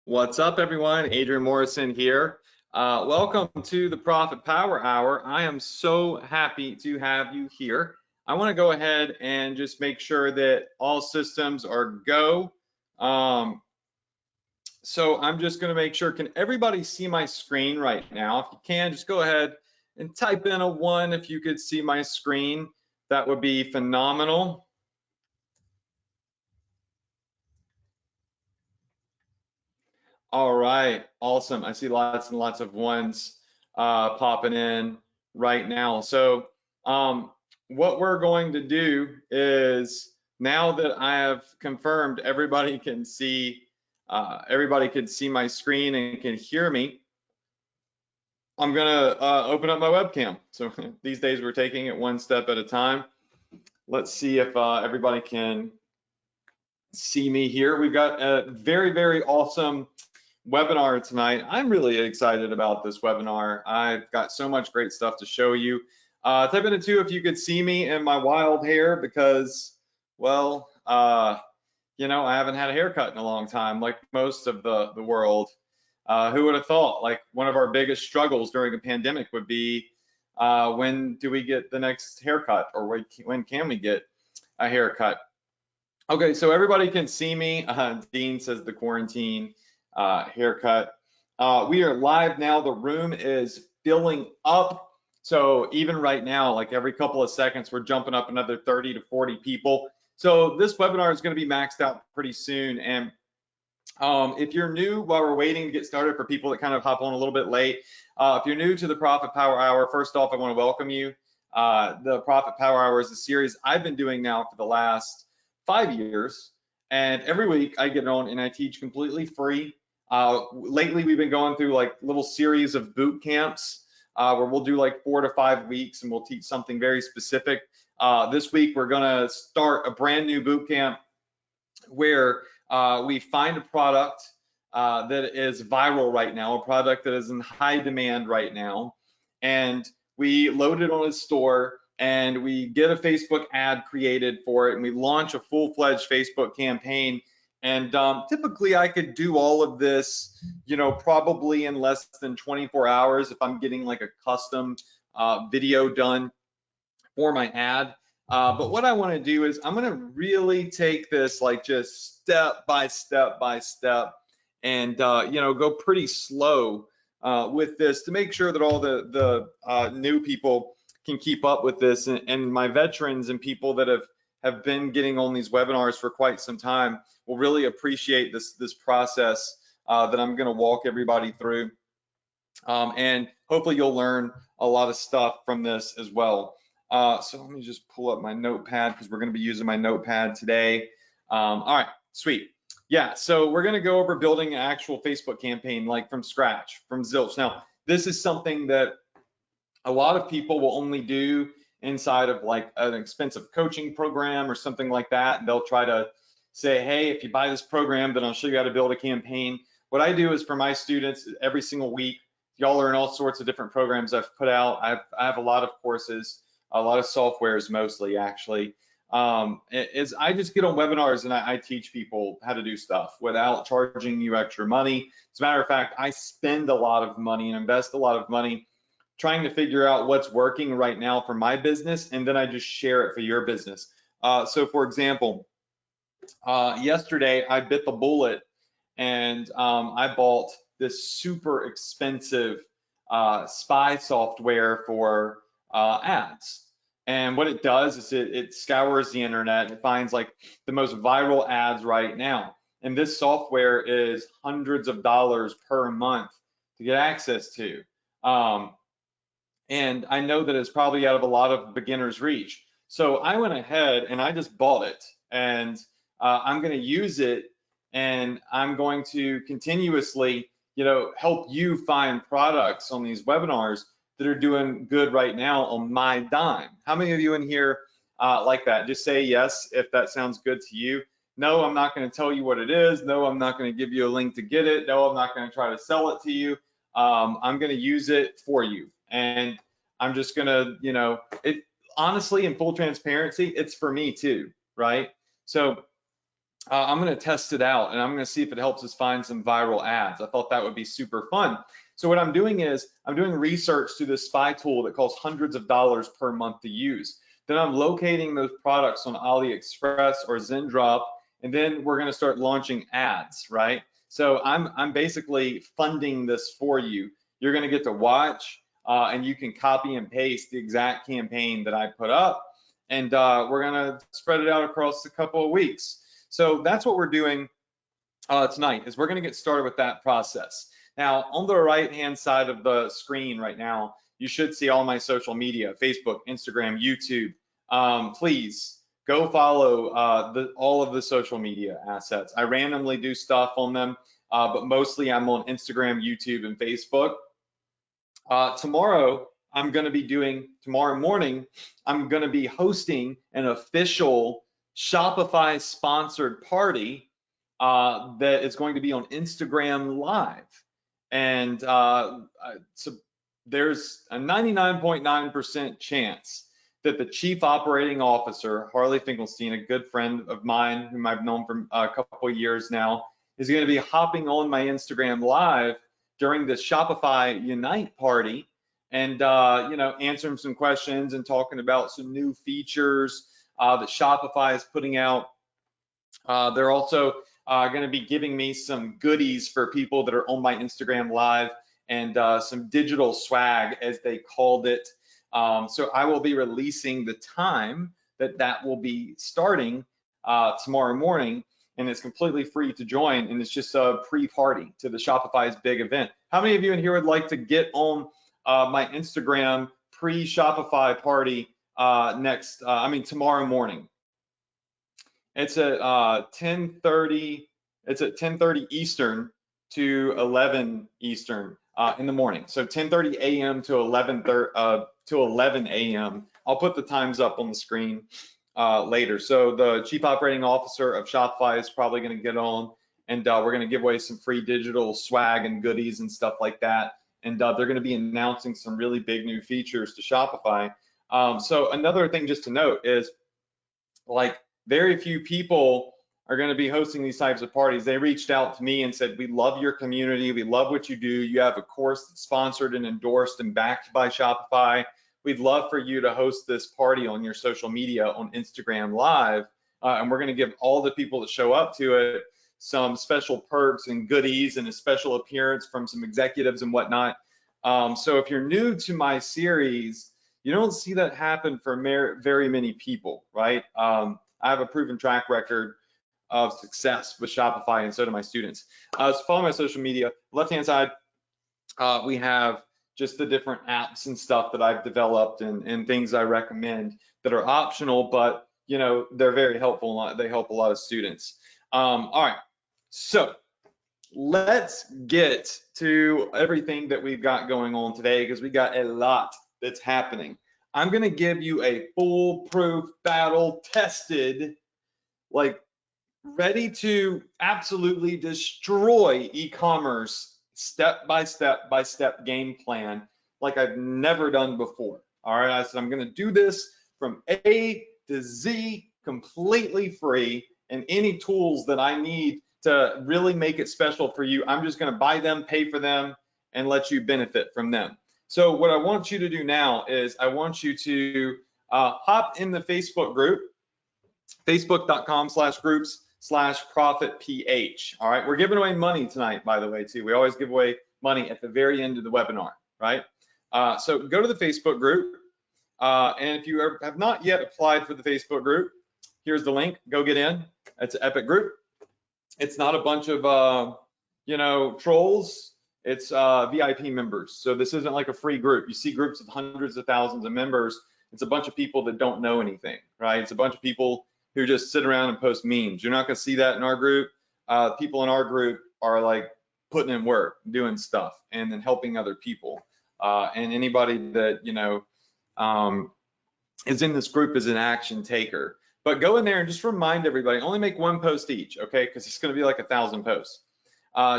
What's up, everyone? Adrian Morrison here. Welcome to the Profit Power Hour. I am so happy to have you here. I want to go ahead and just make sure that all systems are go. So I'm just going to make sure, can everybody see my screen right now? If you can, just go ahead and type in a 1 if you could see my screen. That would be phenomenal. All right, awesome. I see lots and lots of ones popping in right now. So what we're going to do is, now that I have confirmed everybody can see my screen and can hear me, I'm gonna open up my webcam. So these days we're taking it one step at a time. Let's see if everybody can see me here. We've got a very, very awesome webinar tonight. I'm really excited about this webinar. I've got so much great stuff to show you. Type in a 2 if you could see me and my wild hair, because, well, you know, I haven't had a haircut in a long time, like most of the world. Who would have thought, like, one of our biggest struggles during a pandemic would be when do we get the next haircut, or when can we get a haircut? Okay, so everybody can see me. Dean says the quarantine haircut. We are live now. The room is filling up. So even right now, like every couple of seconds, we're jumping up another 30 to 40 people. So this webinar is going to be maxed out pretty soon. And if you're new, while we're waiting to get started, for people that kind of hop on a little bit late, if you're new to the Profit Power Hour, first off, I want to welcome you. The Profit Power Hour is a series I've been doing now for the last 5 years. And every week I get on and I teach completely free. Lately, we've been going through like little series of boot camps where we'll do like 4 to 5 weeks and we'll teach something very specific. This week, we're gonna start a brand new boot camp where we find a product that is viral right now, a product that is in high demand right now, and we load it on a store and we get a Facebook ad created for it and we launch a full-fledged Facebook campaign. And typically I could do all of this, you know, probably in less than 24 hours if I'm getting like a custom video done for my ad. But what I want to do is I'm going to really take this like just step by step by step and, you know, go pretty slow with this to make sure that all the new people can keep up with this, and my veterans and people that have been getting on these webinars for quite some time will really appreciate this process that I'm going to walk everybody through. And hopefully you'll learn a lot of stuff from this as well. So let me just pull up my notepad because we're going to be using my notepad today. All right, sweet. Yeah, so we're going to go over building an actual Facebook campaign like from scratch, from zilch. Now, this is something that a lot of people will only do inside of like an expensive coaching program or something like that. And they'll try to say, hey, if you buy this program, then I'll show you how to build a campaign. What I do is, for my students, every single week, y'all learn all sorts of different programs I've put out. I have a lot of courses, a lot of softwares mostly, actually. I just get on webinars and I teach people how to do stuff without charging you extra money. As a matter of fact, I spend a lot of money and invest a lot of money trying to figure out what's working right now for my business, and then I just share it for your business. So for example, yesterday I bit the bullet and I bought this super expensive spy software for ads. And what it does is it scours the internet and it finds like the most viral ads right now. And this software is hundreds of dollars per month to get access to. And I know that it's probably out of a lot of beginners' reach. So I went ahead and I just bought it, and I'm going to use it, and I'm going to continuously, you know, help you find products on these webinars that are doing good right now on my dime. How many of you in here like that? Just say yes if that sounds good to you. No, I'm not going to tell you what it is. No, I'm not going to give you a link to get it. No, I'm not going to try to sell it to you. I'm going to use it for you. And I'm just going to, you know, honestly, in full transparency, it's for me too, right? So I'm going to test it out and I'm going to see if it helps us find some viral ads. I thought that would be super fun. So what I'm doing is I'm doing research through this spy tool that costs hundreds of dollars per month to use. Then I'm locating those products on AliExpress or Zendrop, and then we're going to start launching ads, right? So I'm basically funding this for you. You're going to get to watch, and you can copy and paste the exact campaign that I put up, and we're going to spread it out across a couple of weeks. So that's what we're doing tonight, is we're going to get started with that process. Now, on the right-hand side of the screen right now, you should see all my social media: Facebook, Instagram, YouTube. Please go follow all of the social media assets. I randomly do stuff on them, but mostly I'm on Instagram, YouTube, and Facebook. Tomorrow morning, I'm going to be hosting an official Shopify sponsored party that is going to be on Instagram Live. And so there's a 99.9% chance that the Chief Operating Officer, Harley Finkelstein, a good friend of mine whom I've known for a couple of years now, is going to be hopping on my Instagram Live during this Shopify Unite party and answering some questions and talking about some new features that Shopify is putting out. They're also going to be giving me some goodies for people that are on my Instagram Live, and some digital swag, as they called it. So I will be releasing the time that will be starting tomorrow morning, and it's completely free to join, and it's just a pre-party to the Shopify's big event. How many of you in here would like to get on my Instagram pre-Shopify party tomorrow morning? It's at 10:30. It's at 10:30 Eastern to 11 Eastern in the morning. So 10:30 a.m. to 11 a.m. I'll put the times up on the screen later. So the Chief Operating Officer of Shopify is probably going to get on, and we're going to give away some free digital swag and goodies and stuff like that. And they're going to be announcing some really big new features to Shopify. So another thing just to note is, like, very few people are going to be hosting these types of parties. They reached out to me and said, we love your community. We love what you do. You have a course that's sponsored and endorsed and backed by Shopify. We'd love for you to host this party on your social media on Instagram Live. And we're going to give all the people that show up to it some special perks and goodies and a special appearance from some executives and whatnot. So if you're new to my series, you don't see that happen for very many people, right? I have a proven track record of success with Shopify, and so do my students. So follow my social media. Left-hand side, we have just the different apps and stuff that I've developed and things I recommend that are optional, but they're very helpful. They help a lot of students. All right, so let's get to everything that we've got going on today, because we got a lot that's happening. I'm going to give you a foolproof, battle-tested, like, ready to absolutely destroy e-commerce step-by-step game plan like I've never done before. All right, I said I'm going to do this from A to Z completely free, and any tools that I need to really make it special for you, I'm just going to buy them, pay for them, and let you benefit from them. So what I want you to do now is I want you to hop in the Facebook group, facebook.com/groups/profitph. All right, we're giving away money tonight, by the way, too. We always give away money at the very end of the webinar, right? So go to the Facebook group, and if you have not yet applied for the Facebook group, here's the link. Go get in. It's an epic group. It's not a bunch of trolls. It's VIP members. So this isn't like a free group. You see groups with hundreds of thousands of members. It's a bunch of people that don't know anything, right? It's a bunch of people who just sit around and post memes. You're not going to see that in our group. People in our group are like putting in work, doing stuff, and then helping other people. And anybody that is in this group is an action taker. But go in there and just remind everybody, only make one post each, okay? Because it's going to be like 1,000 posts.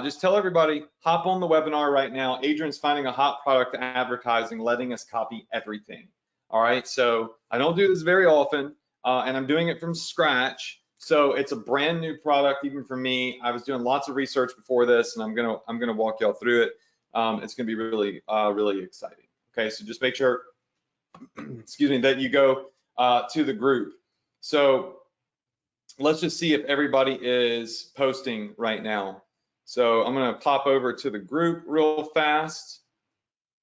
Just tell everybody, hop on the webinar right now. Adrian's finding a hot product advertising, letting us copy everything. All right, so I don't do this very often, and I'm doing it from scratch. So it's a brand new product, even for me. I was doing lots of research before this, and I'm gonna walk y'all through it. It's gonna be really really exciting. Okay, so just make sure, excuse me, that you go to the group. So let's just see if everybody is posting right now. So I'm gonna pop over to the group real fast.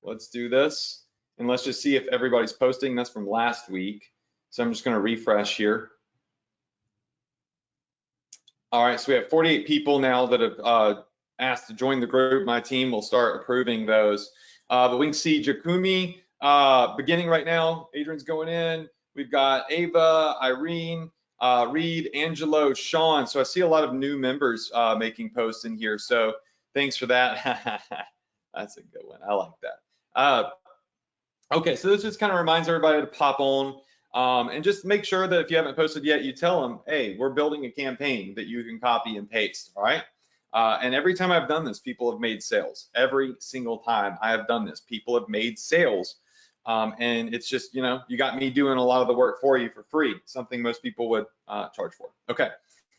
Let's do this, and let's just see if everybody's posting. That's from last week. So I'm just gonna refresh here. All right, so we have 48 people now that have asked to join the group. My team will start approving those. But we can see Jakumi beginning right now. Adrian's going in. We've got Ava, Irene, Reed, Angelo, Sean. So I see a lot of new members making posts in here. So thanks for that. That's a good one. I like that. Okay, so this just kind of reminds everybody to pop on. And just make sure that if you haven't posted yet, you tell them, hey, we're building a campaign that you can copy and paste, all right? And every time I've done this, people have made sales. Every single time I have done this, people have made sales. And it's just, you got me doing a lot of the work for you for free, something most people would charge for. Okay,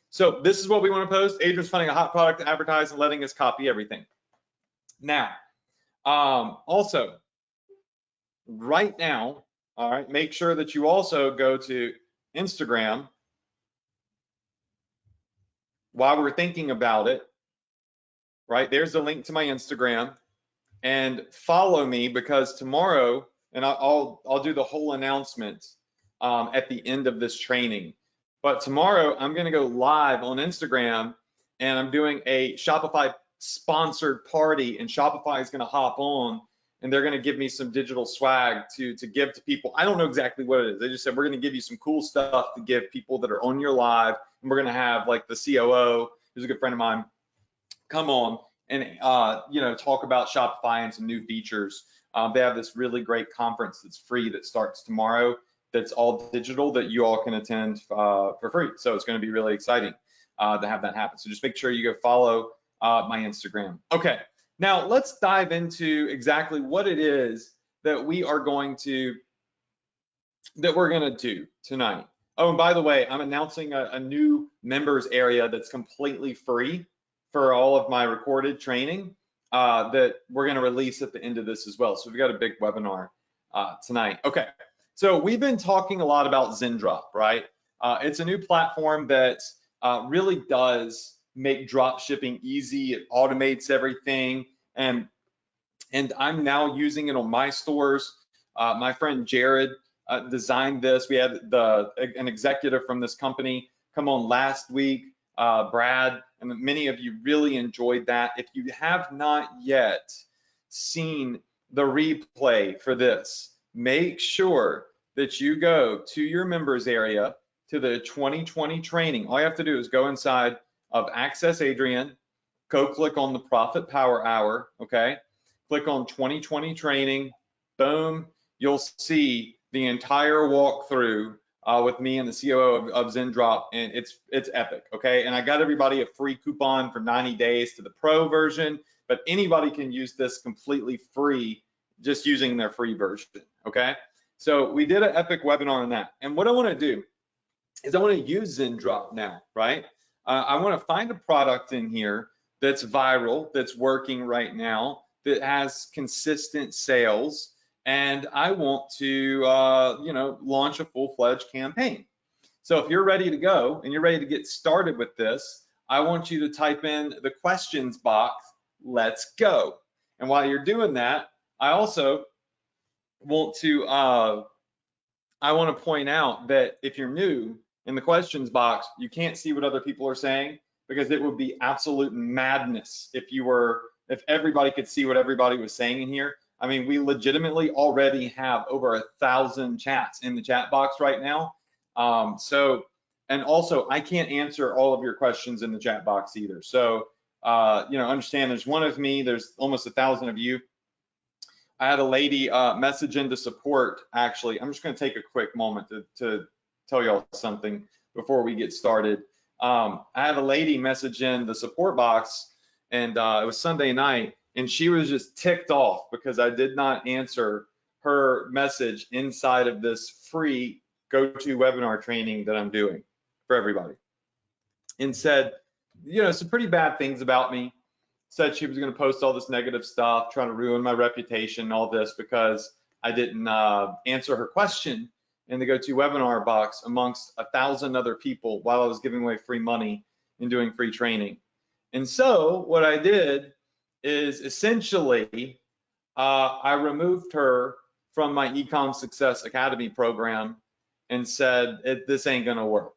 so this is what we want to post. Adrian's finding a hot product to advertise and letting us copy everything. Now, also, right now, all right, make sure that you also go to Instagram while we're thinking about it, right? There's the link to my Instagram, and follow me, because tomorrow, and I'll do the whole announcement at the end of this training. But tomorrow I'm gonna go live on Instagram, and I'm doing a Shopify sponsored party, and Shopify is gonna hop on, and they're going to give me some digital swag to give to people. I don't know exactly what it is. They just said, we're going to give you some cool stuff to give people that are on your live. And we're going to have like the COO, who's a good friend of mine, come on and, talk about Shopify and some new features. They have this really great conference that's free that starts tomorrow. That's all digital that you all can attend for free. So it's going to be really exciting to have that happen. So just make sure you go follow my Instagram. Okay. Now let's dive into exactly what it is that we're going to do tonight. Oh, and by the way, I'm announcing a new members area that's completely free for all of my recorded training that we're going to release at the end of this as well. So we've got a big webinar tonight. Okay, so we've been talking a lot about Zendrop, right? It's a new platform that really does make drop shipping easy. It automates everything, and I'm now using it on my stores. My friend Jared designed this. We had an executive from this company come on last week, Brad, and many of you really enjoyed that. If you have not yet seen the replay for this, make sure that you go to your members area, to the 2020 training. All you have to do is go inside of Access Adrian, go click on the Profit Power Hour, okay? Click on 2020 training, boom, you'll see the entire walkthrough with me and the COO of Zendrop, and it's epic, okay? And I got everybody a free coupon for 90 days to the pro version, but anybody can use this completely free just using their free version, okay? So we did an epic webinar on that. And what I wanna do is I wanna use Zendrop now, right? I want to find a product in here that's viral, that's working right now, that has consistent sales, and I want to, launch a full-fledged campaign. So if you're ready to go and you're ready to get started with this, I want you to type in the questions box, let's go. And while you're doing that, I also want to, point out that if you're new, in the questions box, you can't see what other people are saying, because it would be absolute madness if everybody could see what everybody was saying in here. I mean, we legitimately already have over 1,000 chats in the chat box right now. And also I can't answer all of your questions in the chat box either. So, understand there's one of me, there's almost 1,000 of you. I had a lady message into support, actually. I'm just gonna take a quick moment to tell y'all something before we get started. I had a lady message in the support box, and it was Sunday night, and she was just ticked off because I did not answer her message inside of this free go-to webinar training that I'm doing for everybody. and said, some pretty bad things about me. Said she was going to post all this negative stuff, trying to ruin my reputation and all this because I didn't answer her question in the GoToWebinar box amongst 1,000 other people while I was giving away free money and doing free training. And so what I did is essentially I removed her from my Ecom Success Academy program and said, this ain't gonna work.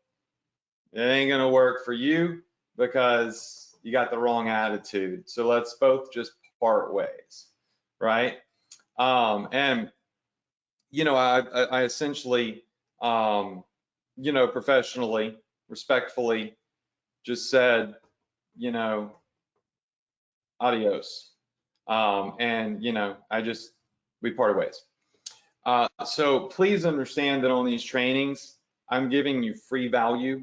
It ain't gonna work for you because you got the wrong attitude. So let's both just part ways, right? And I essentially, professionally, respectfully, just said, adios. And we parted ways. So please understand that on these trainings, I'm giving you free value,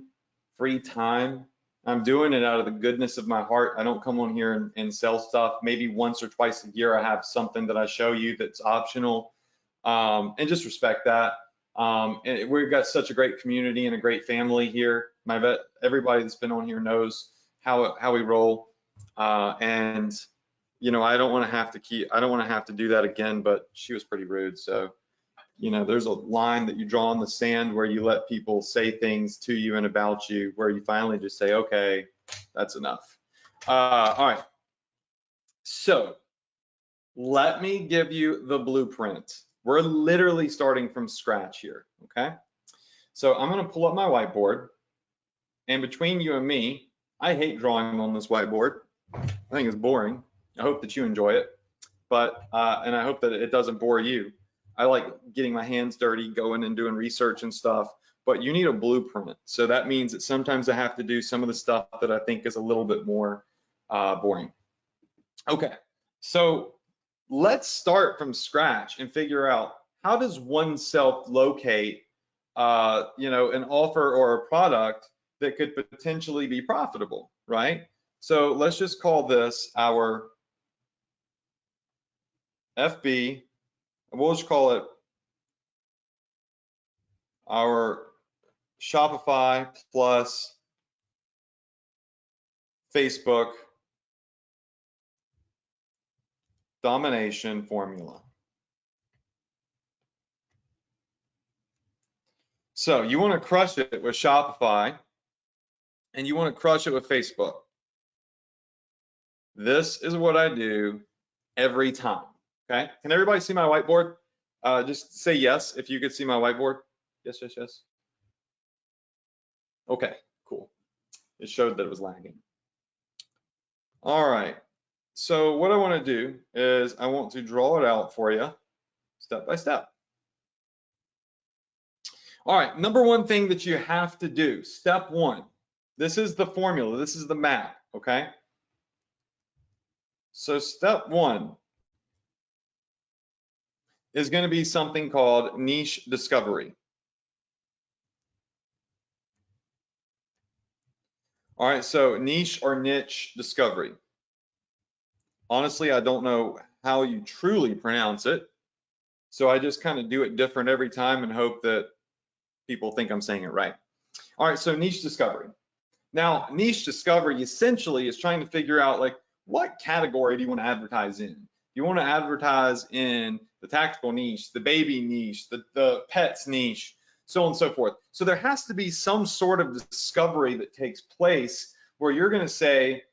free time. I'm doing it out of the goodness of my heart. I don't come on here and sell stuff. Maybe once or twice a year, I have something that I show you that's optional, and just respect that. And we've got such a great community and a great family here. Everybody that's been on here knows how we roll, and I don't want to have to do that again. But she was pretty rude, so. There's a line that you draw in the sand where you let people say things to you and about you, where you finally just say, okay, that's enough. All right. So let me give you the blueprint. We're literally starting from scratch here, okay? So I'm going to pull up my whiteboard. And between you and me, I hate drawing on this whiteboard. I think it's boring. I hope that you enjoy it. But, and I hope that it doesn't bore you. I like getting my hands dirty, going and doing research and stuff, but you need a blueprint. So that means that sometimes I have to do some of the stuff that I think is a little bit more boring. Okay, so let's start from scratch and figure out, how does oneself locate, an offer or a product that could potentially be profitable, right? So let's just call this our FB. We'll just call it our Shopify plus Facebook domination formula. So you want to crush it with Shopify and you want to crush it with Facebook. This is what I do every time. Okay, can everybody see my whiteboard? Just say yes if you could see my whiteboard. Yes, yes, yes. Okay, cool. It showed that it was lagging. All right, so what I want to do is I want to draw it out for you step by step. All right, number one thing that you have to do, step one, this is the formula, this is the map, okay? So step one is going to be something called niche discovery. All right, so niche or niche discovery. Honestly, I don't know how you truly pronounce it, so I just kind of do it different every time and hope that people think I'm saying it right. All right, so niche discovery. Now, niche discovery essentially is trying to figure out, like, what category do you want to advertise in? You want to advertise in the tactical niche, the baby niche, the pets niche, so on and so forth. So there has to be some sort of discovery that takes place where you're going to say,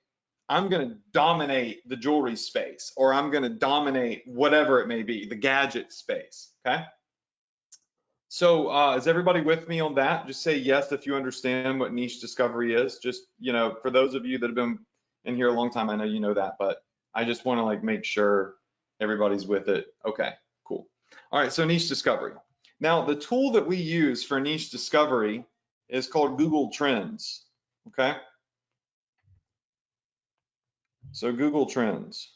I'm going to dominate the jewelry space, or I'm going to dominate whatever it may be, the gadget space, okay? So is everybody with me on that? Just say yes if you understand what niche discovery is. Just, for those of you that have been in here a long time, I know you know that, but I just want to make sure everybody's with it. Okay, cool. All right, so niche discovery. Now, the tool that we use for niche discovery is called Google Trends, okay? So Google Trends.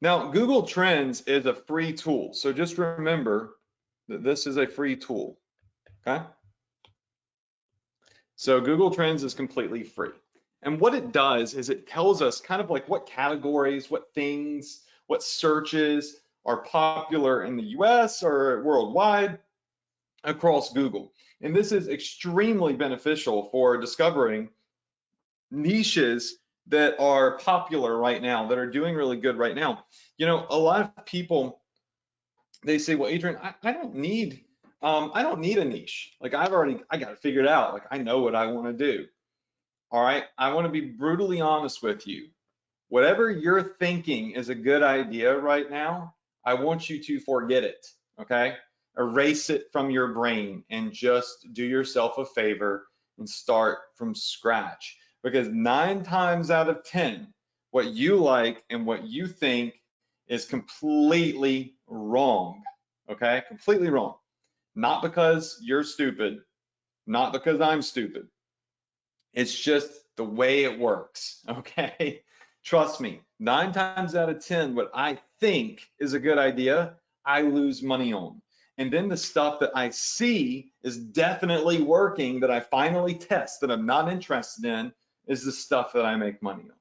Now, Google Trends is a free tool. So just remember that this is a free tool, okay? So Google Trends is completely free. And what it does is it tells us kind of like what categories, what things, what searches are popular in the US or worldwide. across Google. And this is extremely beneficial for discovering niches that are popular right now, that are doing really good right now. You know, a lot of people, they say, well, Adrian, I don't need a niche. Like I got it figured out. Like I know what I want to do. All right. I want to be brutally honest with you. Whatever you're thinking is a good idea right now, I want you to forget it. Okay. Erase it from your brain and just do yourself a favor and start from scratch. Because 9 times out of 10, what you like and what you think is completely wrong. Okay. Completely wrong. Not because you're stupid, not because I'm stupid. It's just the way it works, okay? Trust me, 9 times out of 10, what I think is a good idea, I lose money on. And then the stuff that I see is definitely working, that I finally test, that I'm not interested in, is the stuff that I make money on.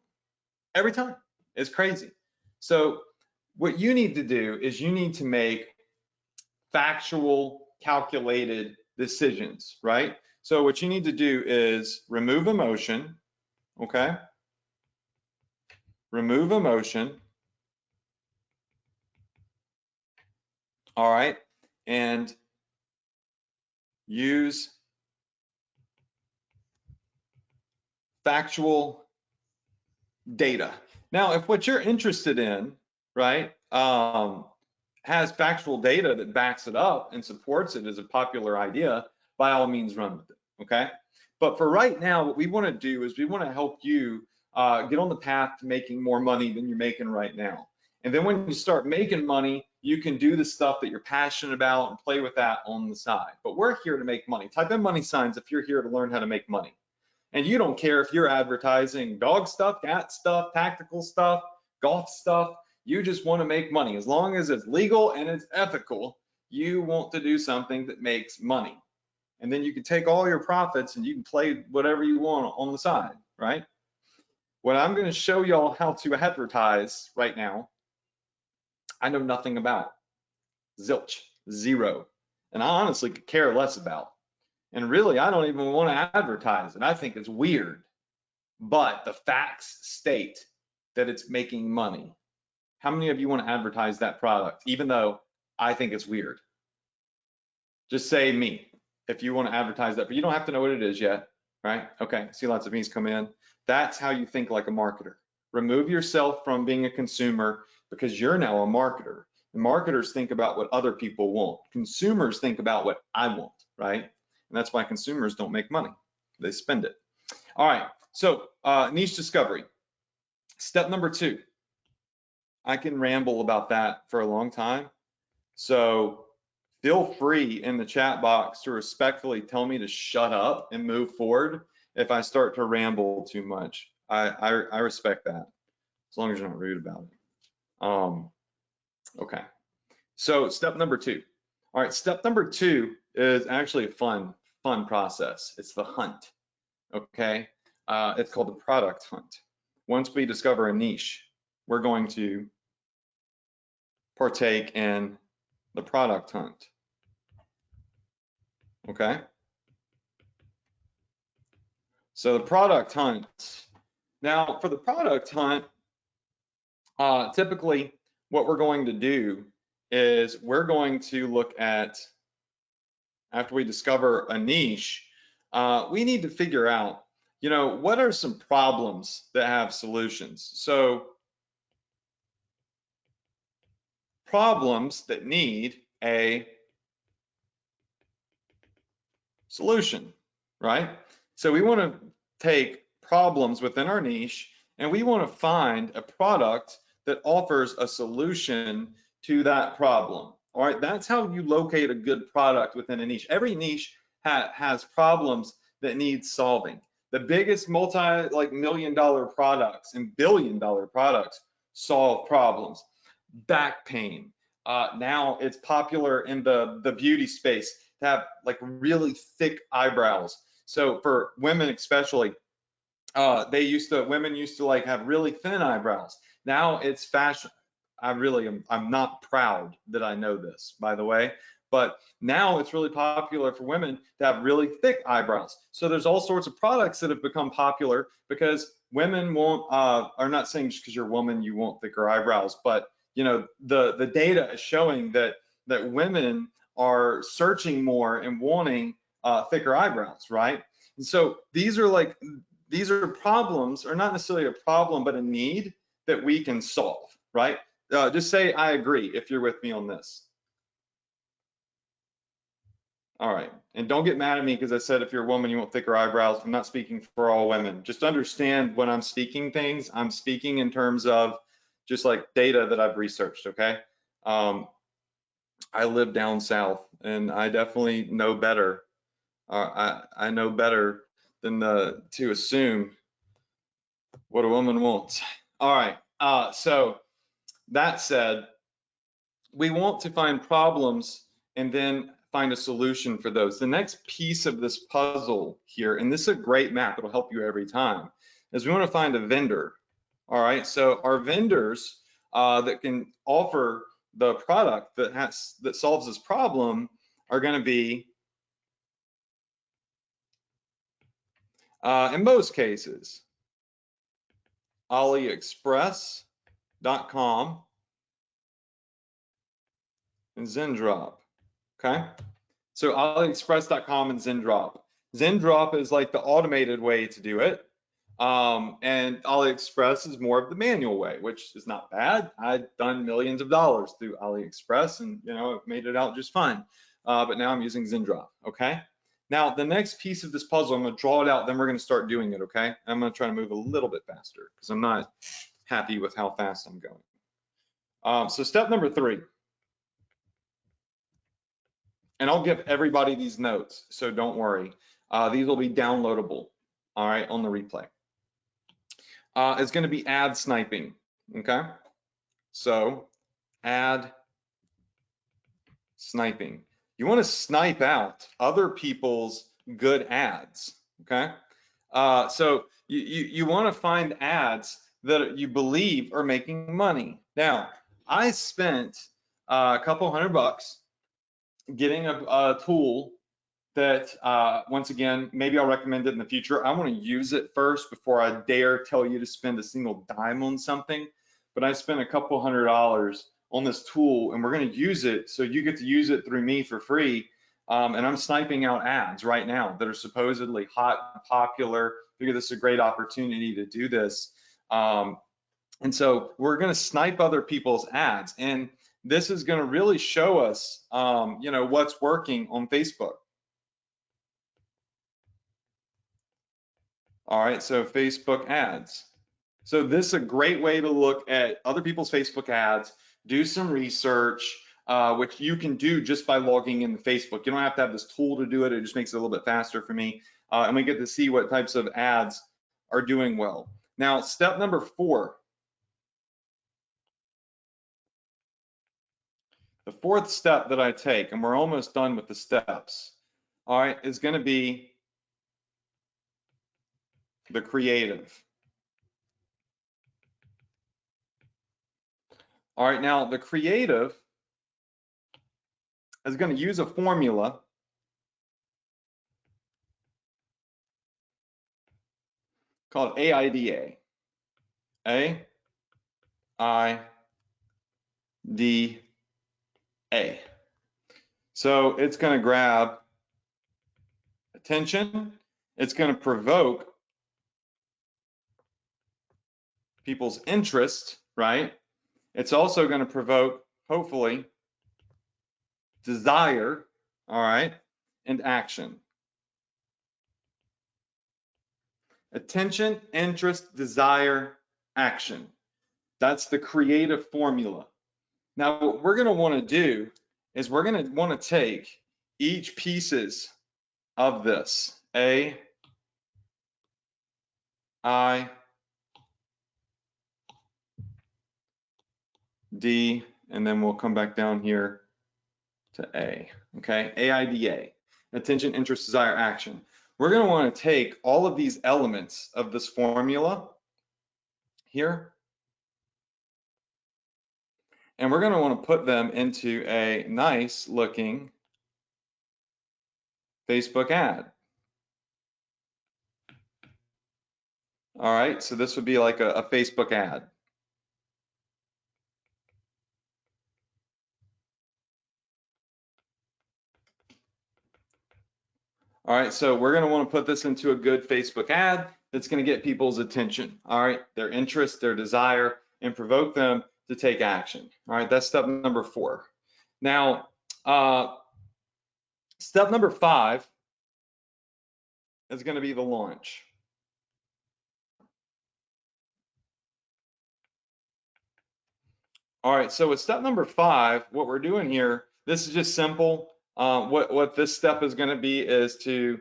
Every time. It's crazy. So what you need to do is you need to make factual, calculated decisions, right? So what you need to do is remove emotion, okay? Remove emotion, all right? And use factual data. Now, if what you're interested in, right, has factual data that backs it up and supports it as a popular idea, by all means run with it, okay? But for right now, what we want to do is we want to help you get on the path to making more money than you're making right now. And then when you start making money, you can do the stuff that you're passionate about and play with that on the side. But we're here to make money. Type in money signs if you're here to learn how to make money. And you don't care if you're advertising dog stuff, cat stuff, tactical stuff, golf stuff. You just want to make money. As long as it's legal and it's ethical, you want to do something that makes money. And then you can take all your profits and you can play whatever you want on the side, right? What I'm going to show y'all how to advertise right now, I know nothing about. Zilch, zero. And I honestly could care less about. And really, I don't even want to advertise it. I think it's weird. But the facts state that it's making money. How many of you want to advertise that product, even though I think it's weird? Just say me if you want to advertise that, but you don't have to know what it is yet, right? Okay, see lots of me's come in. That's how you think like a marketer. Remove yourself from being a consumer because you're now a marketer. And marketers think about what other people want. Consumers think about what I want, right? And that's why consumers don't make money. They spend it. All right, so niche discovery. Step number 2. I can ramble about that for a long time. So feel free in the chat box to respectfully tell me to shut up and move forward if I start to ramble too much. I respect that, as long as you're not rude about it. Okay, so step number 2. All right, step number 2 is actually a fun process. It's the hunt, okay? It's called the product hunt. Once we discover a niche, we're going to partake in the product hunt, okay? So the product hunt. Now, for the product hunt, typically what we're going to do is we're going to look at, after we discover a niche, we need to figure out, you know, what are some problems that have solutions? So problems that need a solution, right? So we want to take problems within our niche and we want to find a product that offers a solution to that problem. All right, that's how you locate a good product within a niche. Every niche has problems that need solving. The biggest multi-million-dollar products and billion-dollar products solve problems. Back pain. Now it's popular in the beauty space to have like really thick eyebrows. So for women especially, women used to like have really thin eyebrows. Now it's fashion. I'm not proud that I know this, by the way, But now it's really popular for women to have really thick eyebrows. So there's all sorts of products that have become popular because women won't, are not saying just because you're a woman you want thicker eyebrows, but you know, the data is showing that women are searching more and wanting thicker eyebrows, right? And so these are problems, or not necessarily a problem, but a need that we can solve, right? Just say I agree if you're with me on this. All right, and don't get mad at me because I said if you're a woman you want thicker eyebrows. I'm not speaking for all women. Just understand when I'm speaking things, I'm speaking in terms of just like data that I've researched, okay? I live down south and I definitely know better. I know better than to assume what a woman wants. All right, so that said, we want to find problems and then find a solution for those. The next piece of this puzzle here, and this is a great map, it'll help you every time, is we want to find a vendor. All right, so our vendors that can offer the product that solves this problem are going to be, in most cases, AliExpress.com and Zendrop. Okay, so AliExpress.com and Zendrop. Zendrop is like the automated way to do it. And AliExpress is more of the manual way, which is not bad. I've done millions of dollars through AliExpress and, you know, I've made it out just fine. But now I'm using Zendrop, okay? Now, the next piece of this puzzle, I'm gonna draw it out, then we're gonna start doing it, okay? I'm gonna try to move a little bit faster because I'm not happy with how fast I'm going. So step number 3, and I'll give everybody these notes, so don't worry. These will be downloadable, all right, on the replay. Is going to be ad sniping, okay? So ad sniping. You want to snipe out other people's good ads, okay? So you want to find ads that you believe are making money. Now, I spent a couple $100 getting a tool that, once again, maybe I'll recommend it in the future. I want to use it first before I dare tell you to spend a single dime on something. But I spent a couple $100 on this tool and we're going to use it so you get to use it through me for free. And I'm sniping out ads right now that are supposedly hot and popular. I figure this is a great opportunity to do this. And so we're going to snipe other people's ads. And this is going to really show us, you know, what's working on Facebook. All right, so Facebook ads. So this is a great way to look at other people's Facebook ads, do some research, which you can do just by logging into Facebook. You don't have to have this tool to do it. It just makes it a little bit faster for me. And we get to see what types of ads are doing well. Now, step number 4. The fourth step that I take, and we're almost done with the steps, all right, is going to be the creative. All right, now the creative is going to use a formula called AIDA. A-I-D-A. So it's going to grab attention. It's going to provoke people's interest, right? It's also going to provoke, hopefully, desire, all right, and action. Attention, interest, desire, action. That's the creative formula. Now, what we're going to want to do is we're going to want to take each pieces of this, A, I, D, and then we'll come back down here to A, okay? AIDA, attention, interest, desire, action. We're going to want to take all of these elements of this formula here, and we're going to want to put them into a nice looking Facebook ad. All right, so this would be like a Facebook ad. All right, so we're going to want to put this into a good Facebook ad that's going to get people's attention, all right, their interest, their desire, and provoke them to take action. All right, that's step number 4. Now, step number 5 is going to be the launch. All right, so with step number 5, what we're doing here, this is just simple. What this step is going to be is to,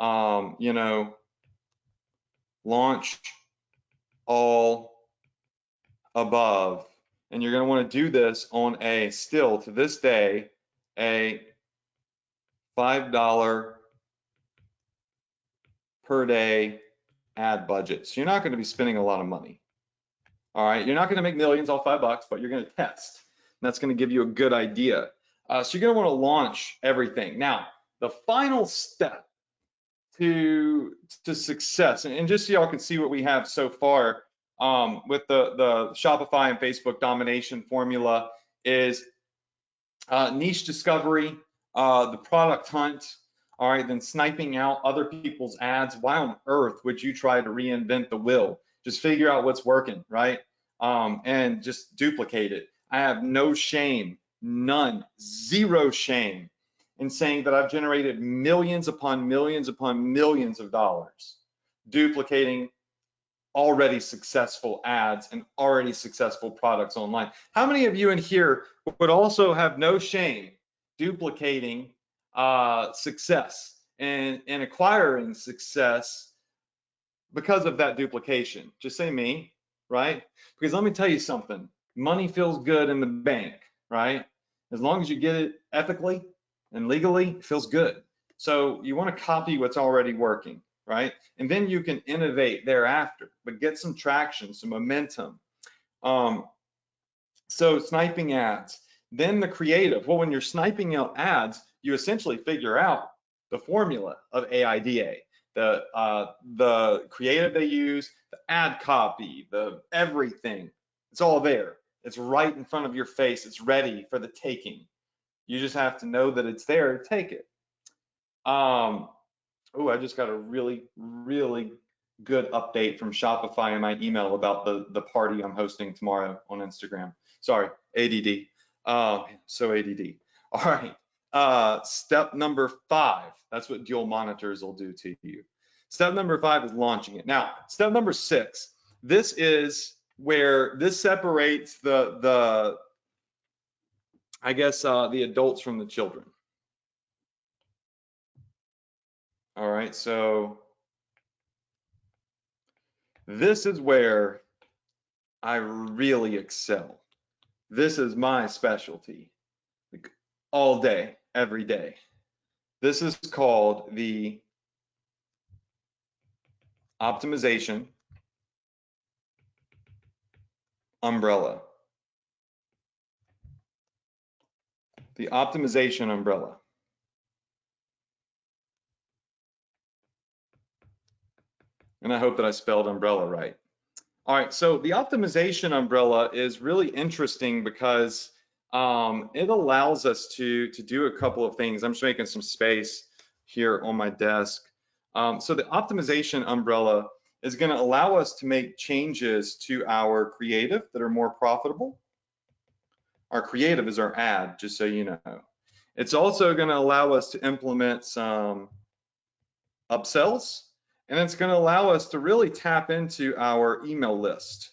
you know, launch all above. And you're going to want to do this on a, still to this day, a $5 per day ad budget. So you're not going to be spending a lot of money. All right, you're not going to make millions off $5, but you're going to test. And that's going to give you a good idea. So you're going to want to launch everything. Now, the final step to success, and just so y'all can see what we have so far with the Shopify and Facebook domination formula, is niche discovery, the product hunt, all right, then sniping out other people's ads. Why on earth would you try to reinvent the wheel? Just figure out what's working, right? And just duplicate it. I have no shame, none, zero shame in saying that I've generated millions upon millions upon millions of dollars duplicating already successful ads and already successful products online. How many of you in here would also have no shame duplicating success and acquiring success because of that duplication? Just say me, right? Because let me tell you something, money feels good in the bank, right? As long as you get it ethically and legally, it feels good. So you want to copy what's already working, right? And then you can innovate thereafter, but get some traction, some momentum. So sniping ads, then the creative. Well, when you're sniping out ads, you essentially figure out the formula of AIDA, the creative they use, the ad copy, the everything. It's all there. It's right in front of your face. It's ready for the taking. You just have to know that it's there to take it. Oh, I just got a really, really good update from Shopify in my email about the party I'm hosting tomorrow on Instagram. Sorry, ADD. So ADD. All right. Step number 5. That's what dual monitors will do to you. Step number 5 is launching it. Now, step number 6. This is where this separates the adults from the children. All right, so this is where I really excel. This is my specialty, like all day, every day. This is called the optimization umbrella. The optimization umbrella. And I hope that I spelled umbrella right. All right, so the optimization umbrella is really interesting because it allows us to do a couple of things. I'm just making some space here on my desk. So the optimization umbrella is going to allow us to make changes to our creative that are more profitable. Our creative is our ad, just so you know. It's also going to allow us to implement some upsells, and it's going to allow us to really tap into our email list,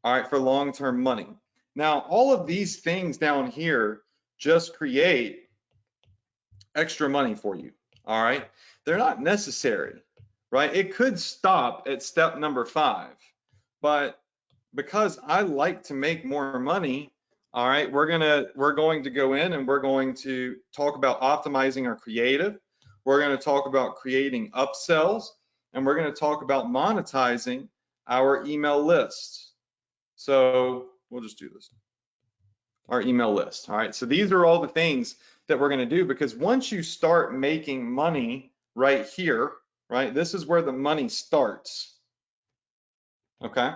all right, for long-term money. Now, all of these things down here just create extra money for you, all right? They're not necessary, right? It could stop at step number 5, but because I like to make more money, all right, we're going to go in and we're going to talk about optimizing our creative. We're going to talk about creating upsells, and we're going to talk about monetizing our email list. So we'll just do this. Our email list. All right. So these are all the things that we're going to do, because once you start making money right here, right, this is where the money starts. Okay,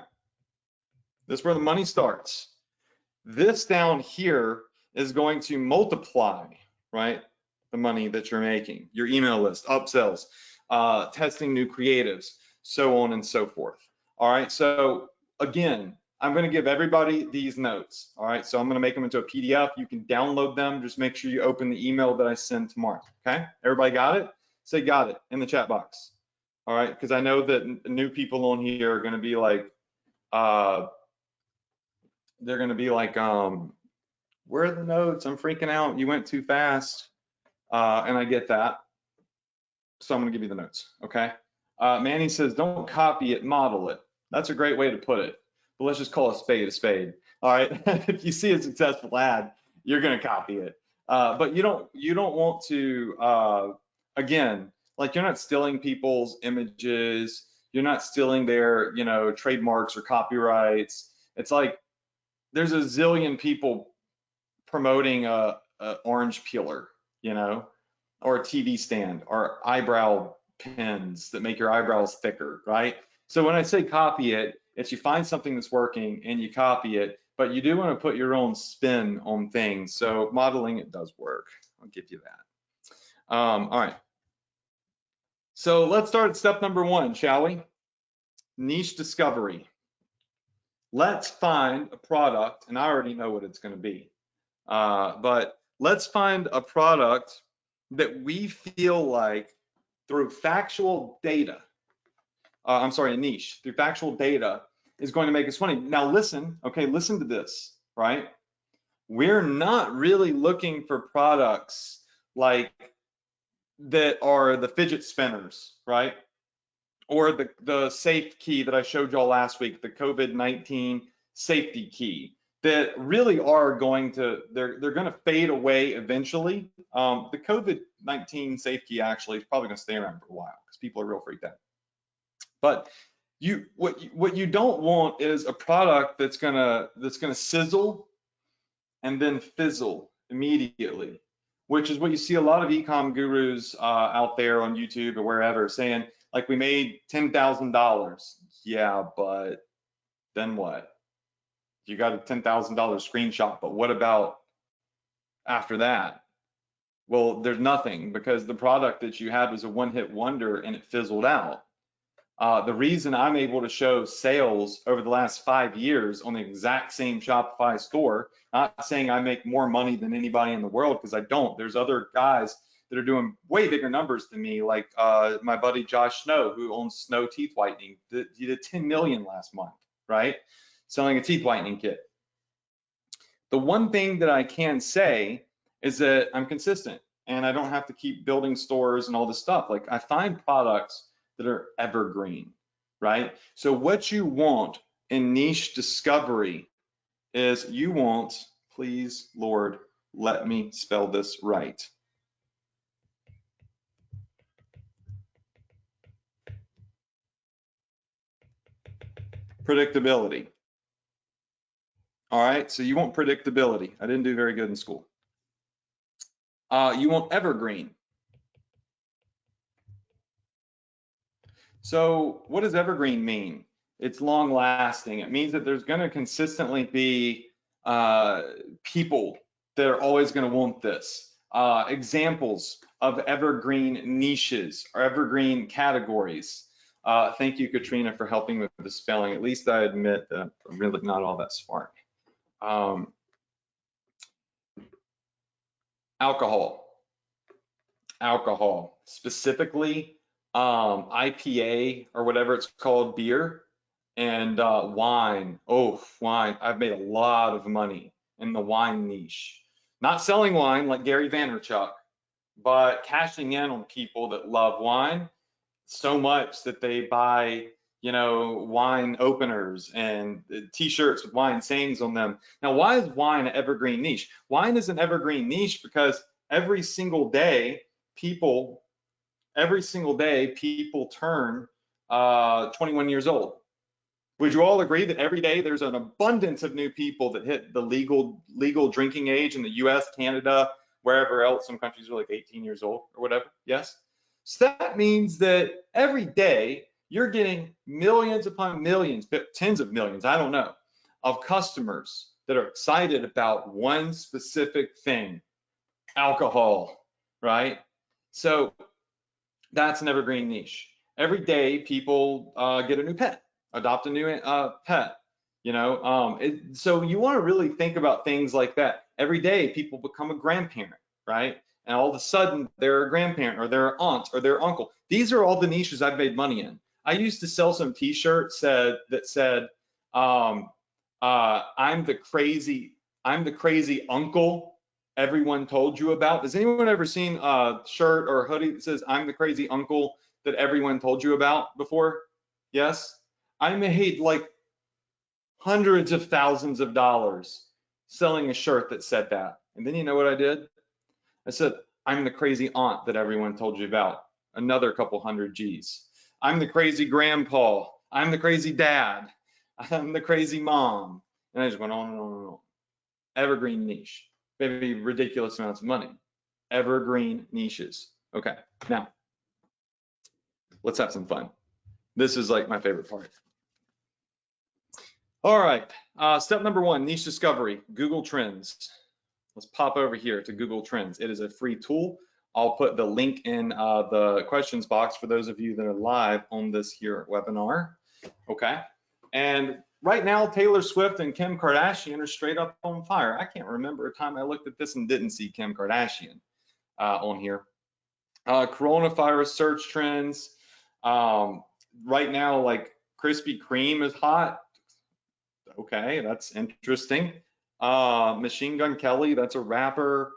this is where the money starts. This down here is going to multiply, right, the money that you're making, your email list, upsells, testing new creatives, so on and so forth. All right, so again, I'm going to give everybody these notes. All right, so I'm going to make them into a PDF. You can download them. Just make sure you open the email that I send tomorrow. Okay, everybody got it? Say got it in the chat box. All right, because I know that new people on here are going to be like, they're going to be like, where are the notes? I'm freaking out. You went too fast. And I get that. So I'm going to give you the notes. Okay. Manny says, don't copy it, model it. That's a great way to put it. But let's just call a spade a spade. All right. If you see a successful ad, you're going to copy it. But you don't want to, again, like, you're not stealing people's images. You're not stealing their, trademarks or copyrights. It's like there's a zillion people promoting a orange peeler, or a TV stand, or eyebrow pens that make your eyebrows thicker, right? So when I say copy it, it's you find something that's working and you copy it, but you do want to put your own spin on things. So modeling it does work. I'll give you that. All right. So let's start at step number 1, shall we? Niche discovery. Let's find a product, and I already know what it's going to be. But let's find a product that we feel like through factual data, a niche, through factual data is going to make us money. Now listen, okay, listen to this, right? We're not really looking for products like that are the fidget spinners, right? Or the safe key that I showed y'all last week, the COVID-19 safety key, that really are going to, they're going to fade away eventually. The COVID-19 safe key actually is probably going to stay around for a while because people are real freaked out. But what you don't want is a product that's gonna sizzle and then fizzle immediately, which is what you see a lot of e-com gurus out there on YouTube or wherever saying, like, we made $10,000. Yeah, but then what? You got a $10,000 screenshot, but what about after that? Well, there's nothing, because the product that you had was a one-hit wonder and it fizzled out. The reason I'm able to show sales over the last 5 years on the exact same Shopify store, not saying I make more money than anybody in the world, because I don't. There's other guys that are doing way bigger numbers than me, like my buddy Josh Snow, who owns Snow Teeth Whitening. He did 10 million last month, right? Selling a teeth whitening kit. The one thing that I can say is that I'm consistent and I don't have to keep building stores and all this stuff. Like, I find products that are evergreen, right? So what you want in niche discovery is you want, please, Lord, let me spell this right. Predictability. All right, so you want predictability. I didn't do very good in school. You want evergreen. So what does evergreen mean? It's long lasting. It means that there's going to consistently be people that are always going to want this. Examples of evergreen niches or evergreen categories. Thank you, Katrina, for helping with the spelling. At least I admit that I'm really not all that smart. Alcohol, specifically IPA or whatever it's called, beer, and wine. Oh, wine. I've made a lot of money in the wine niche. Not selling wine like Gary Vaynerchuk, but cashing in on people that love wine so much that they buy, wine openers and t-shirts with wine sayings on them. Now, why is wine an evergreen niche? Wine is an evergreen niche because every single day people turn 21 years old. Would you all agree that every day there's an abundance of new people that hit the legal drinking age in the US, Canada, wherever else, some countries are like 18 years old or whatever. Yes. So that means that every day you're getting millions upon millions, tens of millions, I don't know, of customers that are excited about one specific thing, alcohol, right? So that's an evergreen niche. Every day people get a new pet, adopt a new pet, you know. So you want to really think about things like that. Every day people become a grandparent, right? And all of a sudden they're a grandparent or they're an aunt or their uncle. These are all the niches I've made money in. I used to sell some t-shirts that said, I'm the crazy uncle everyone told you about. Has anyone ever seen a shirt or a hoodie that says, I'm the crazy uncle that everyone told you about before? Yes? I made like hundreds of thousands of dollars selling a shirt that said that. And then you know what I did? I said, I'm the crazy aunt that everyone told you about. Another couple hundred G's. I'm the crazy grandpa. I'm the crazy dad. I'm the crazy mom. And I just went on and on and on. Evergreen niche. Maybe ridiculous amounts of money. Evergreen niches. Okay, now let's have some fun. This is like my favorite part. All right, step number one, niche discovery, Google Trends. Let's pop over here to Google Trends. It is a free tool. I'll put the link in the questions box for those of you that are live on this here webinar. Okay, and right now, Taylor Swift and Kim Kardashian are straight up on fire. I can't remember a time I looked at this and didn't see Kim Kardashian on here. Coronavirus search trends. Right now, like Krispy Kreme is hot. Okay, that's interesting. Machine Gun Kelly, that's a rapper.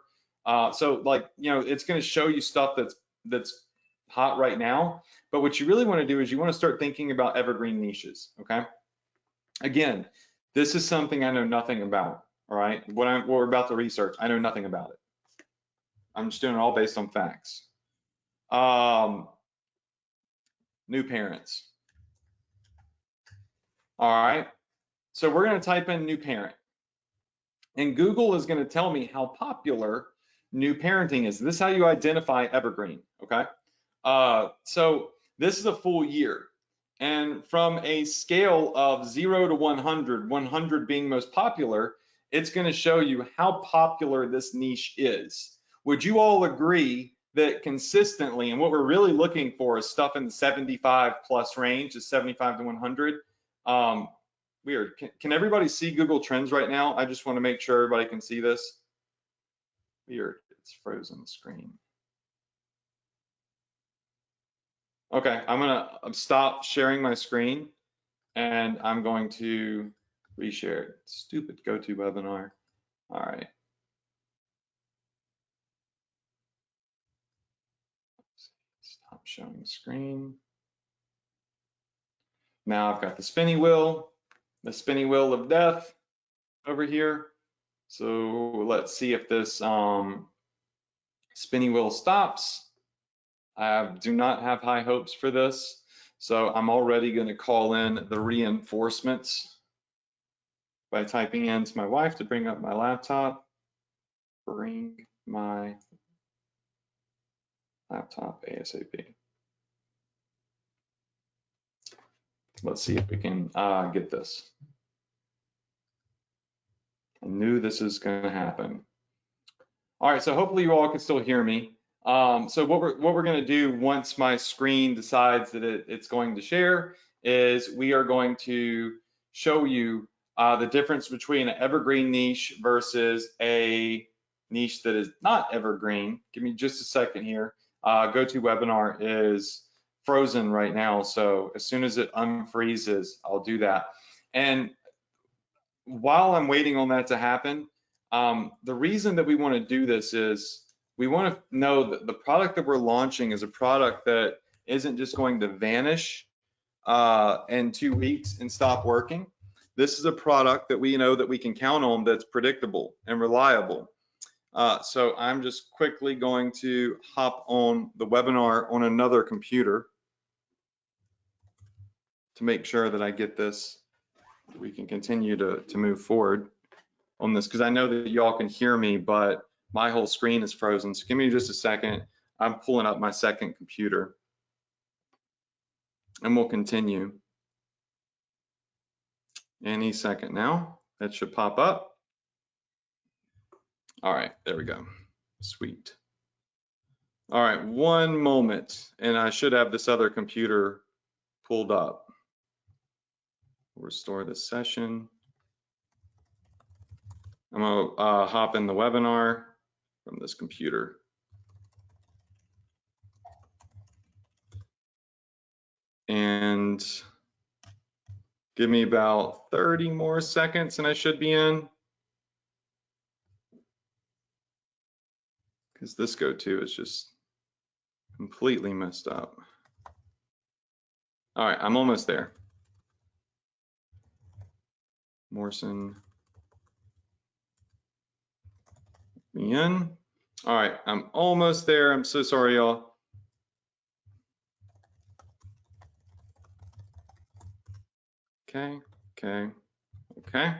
So like, you know, it's going to show you stuff that's hot right now. But what you really want to do is you want to start thinking about evergreen niches. Okay. Again, this is something I know nothing about. All right. What we're about to research, I know nothing about it. I'm just doing it all based on facts. New parents. All right. So we're going to type in new parent. And Google is going to tell me how popular new parenting is. This is how you identify evergreen, okay? So this is a full year. And from a scale of 0 to 100, 100 being most popular, it's going to show you how popular this niche is. Would you all agree that consistently, and what we're really looking for is stuff in the 75 plus range, is 75 to 100. Weird. Can everybody see Google Trends right now? I just want to make sure everybody can see this. Weird. It's frozen the screen. Okay, I'm gonna stop sharing my screen and I'm going to reshare it. Stupid GoToWebinar. All right. Stop showing the screen. Now I've got the spinny wheel of death over here. So let's see if this spinny wheel stops. I do not have high hopes for this. So I'm already going to call in the reinforcements by typing in to my wife to bring up my laptop. Bring my laptop ASAP. Let's see if we can get this. I knew this is going to happen. All right, so hopefully you all can still hear me. So what we're going to do once my screen decides that it's going to share is we are going to show you the difference between an evergreen niche versus a niche that is not evergreen. Give me just a second here. GoToWebinar is frozen right now, so as soon as it unfreezes, I'll do that. And while I'm waiting on that to happen, the reason that we want to do this is we want to know that the product that we're launching is a product that isn't just going to vanish in 2 weeks and stop working. This is a product that we know that we can count on, that's predictable and reliable. So I'm just quickly going to hop on the webinar on another computer to make sure that I get this. We can continue to move forward on this, because I know that y'all can hear me, but My whole screen is frozen, so give me just a second. I'm pulling up my second computer, and we'll continue any second now. That should pop up. All right, there we go. Sweet. All right, one moment, and I should have this other computer pulled up. Restore the session. I'm gonna hop in the webinar from this computer. And give me about 30 more seconds and I should be in. Because this go-to is just completely messed up. All right, I'm almost there. Morrison. Me in. All right, I'm almost there. I'm so sorry, y'all. Okay, okay, okay.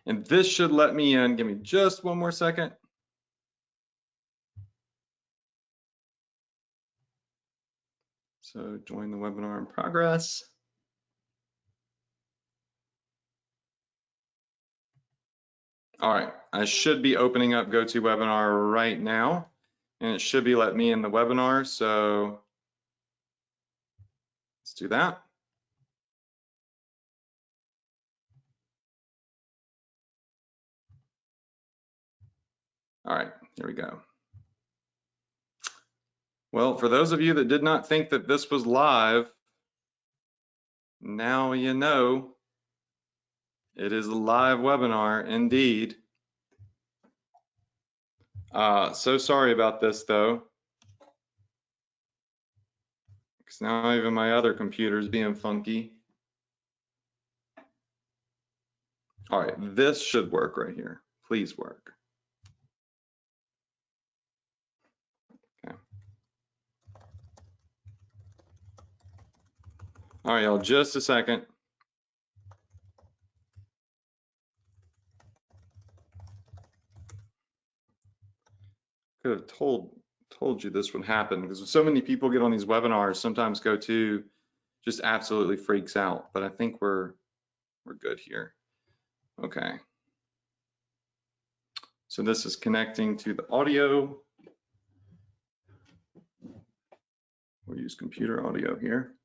And this should let me in. Give me just one more second. So join the webinar in progress. All right, I should be opening up GoToWebinar right now, and it should be letting me in the webinar. So let's do that. All right, here we go. Well, for those of you that did not think that this was live, now you know it is a live webinar indeed. So sorry about this though, because now even my other computer is being funky. All right, this should work right here. Please work. Okay. All right, y'all, just a second. Could have told you this would happen because so many people get on these webinars, sometimes GoTo just absolutely freaks out, but I think we're good here. Okay. So this is connecting to the audio. We'll use computer audio here.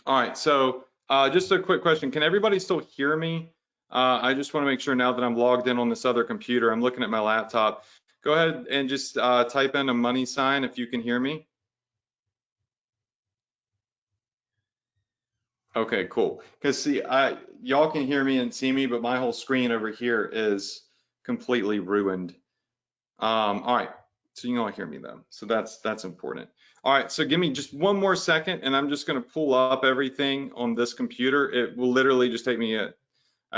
All right, so just a quick question. Can everybody still hear me? I just want to make sure now that I'm logged in on this other computer, I'm looking at my laptop. Go ahead and just type in a money sign if you can hear me. Okay, cool. Because see, y'all can hear me and see me, but my whole screen over here is completely ruined. All right, so you can all hear me though, so that's important. All right, so give me just one more second, and I'm just going to pull up everything on this computer. It will literally just take me a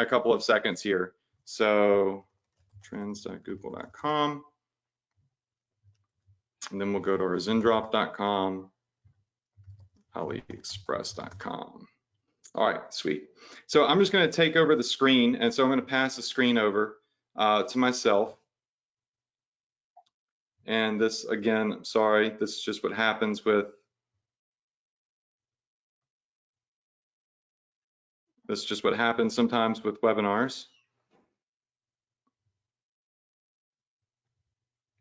couple of seconds here. So trends.google.com, and then we'll go to our zendrop.com, aliexpress.com. All right, sweet. So I'm just going to take over the screen, and so I'm going to pass the screen over to myself. And this, again, I'm sorry, this is just what happens with sometimes with webinars.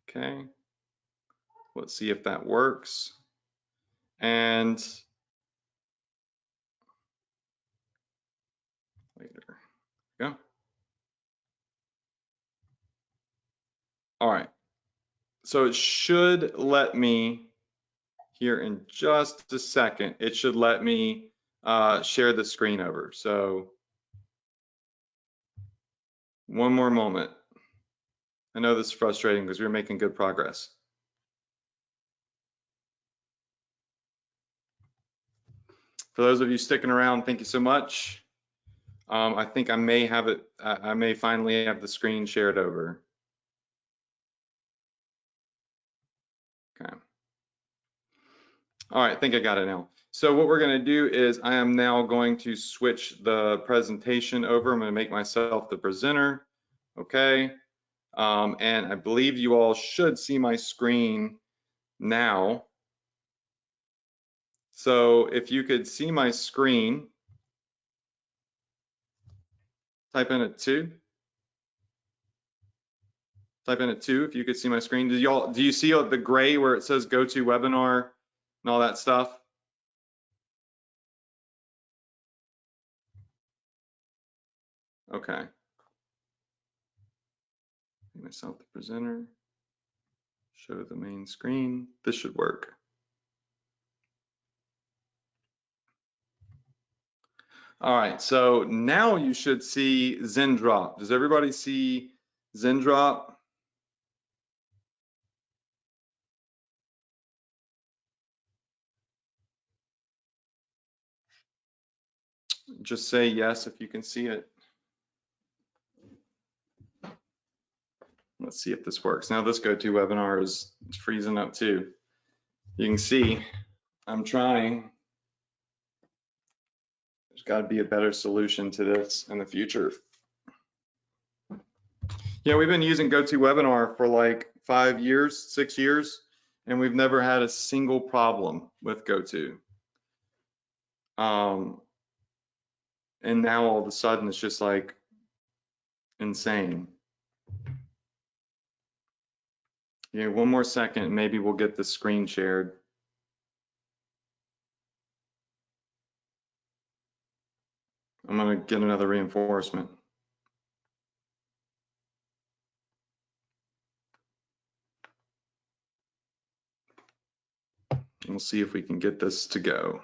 Okay, let's see if that works. And later, go. All right, so it should let me here in just a second. It should let me share the screen over. So one more moment. I know this is frustrating because we're making good progress. For those of you sticking around, thank you so much. I think I may have it, I may finally have the screen shared over. Okay. All right, I think I got it now. So what we're going to do is I am now going to switch the presentation over. I'm going to make myself the presenter. Okay. And I believe you all should see my screen now. So if you could see my screen, type in a 2. Type in a 2 if you could see my screen. Do you see the gray where it says go to webinar and all that stuff? Okay. Make myself the presenter. Show the main screen. This should work. All right, so now you should see ZenDrop. Does everybody see ZenDrop? Just say yes if you can see it. Let's see if this works. Now this GoToWebinar is freezing up too. You can see I'm trying. There's got to be a better solution to this in the future. Yeah, we've been using GoToWebinar for like 5 years, 6 years, and we've never had a single problem with GoTo. And now all of a sudden it's just like insane. Yeah, one more second, maybe we'll get the screen shared. I'm gonna get another reinforcement. We'll see if we can get this to go.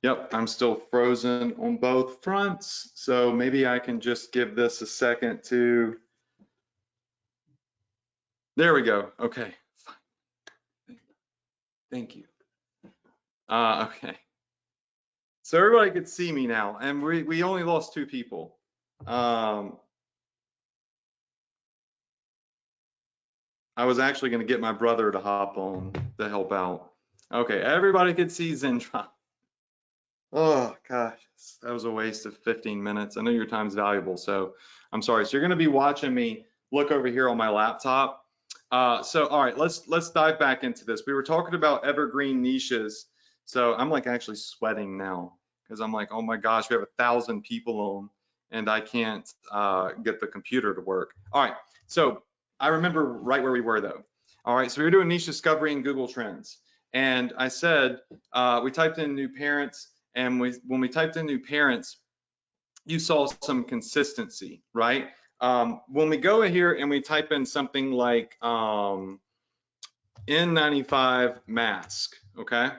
Yep, I'm still frozen on both fronts, so maybe I can just give this a second to. There we go. Okay. Thank you. Okay. So everybody could see me now, and we only lost 2 people. I was actually going to get my brother to hop on to help out. Okay, everybody could see ZenDrop. Oh gosh, that was a waste of 15 minutes. I know your time's valuable, so I'm sorry. So you're going to be watching me look over here on my laptop. So all right, let's dive back into this. We were talking about evergreen niches. So I'm like actually sweating now because I'm like, oh my gosh, we have 1,000 people on and I can't get the computer to work. All right, so I remember right where we were though. All right, so we were doing niche discovery in Google Trends. And I said, we typed in new parents, and when we typed in new parents, you saw some consistency, right? When we go in here and we type in something like N95 mask, okay?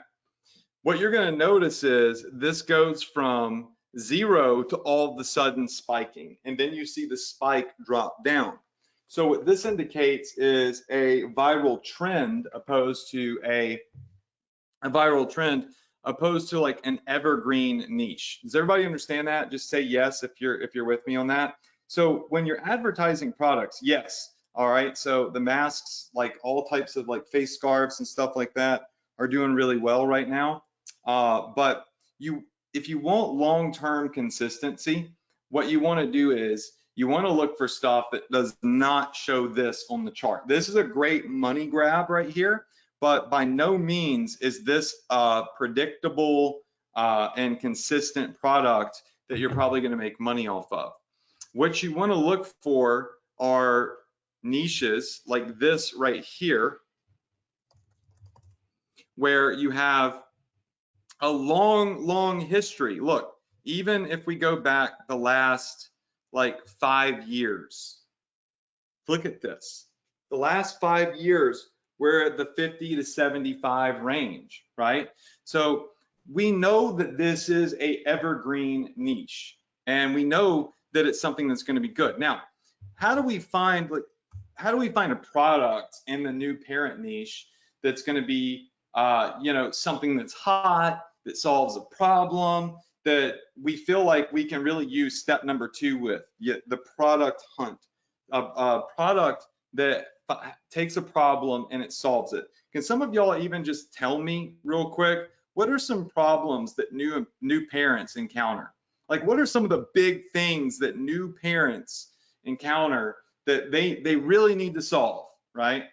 What you're gonna notice is this goes from 0 to all of a sudden spiking, and then you see the spike drop down. So what this indicates is a viral trend opposed to a viral trend opposed to like an evergreen niche. Does everybody understand that? Just say yes if you're with me on that. So when you're advertising products, yes. All right. So the masks, like all types of like face scarves and stuff like that, are doing really well right now. But if you want long-term consistency, what you want to do is you want to look for stuff that does not show this on the chart. This is a great money grab right here, but by no means is this a predictable and consistent product that you're probably going to make money off of. What you want to look for are niches like this right here, where you have a long history. Look, even if we go back the last like 5 years, look at this. The last 5 years, we're at the 50 to 75 range, right? So we know that this is a evergreen niche, and we know that it's something that's going to be good. Now, how do we find a product in the new parent niche that's going to be something that's hot, that solves a problem, that we feel like we can really use step number 2 with the product hunt, a product that takes a problem and it solves it. Can some of y'all even just tell me real quick, what are some problems that new parents encounter? Like, what are some of the big things that new parents encounter that they really need to solve, right?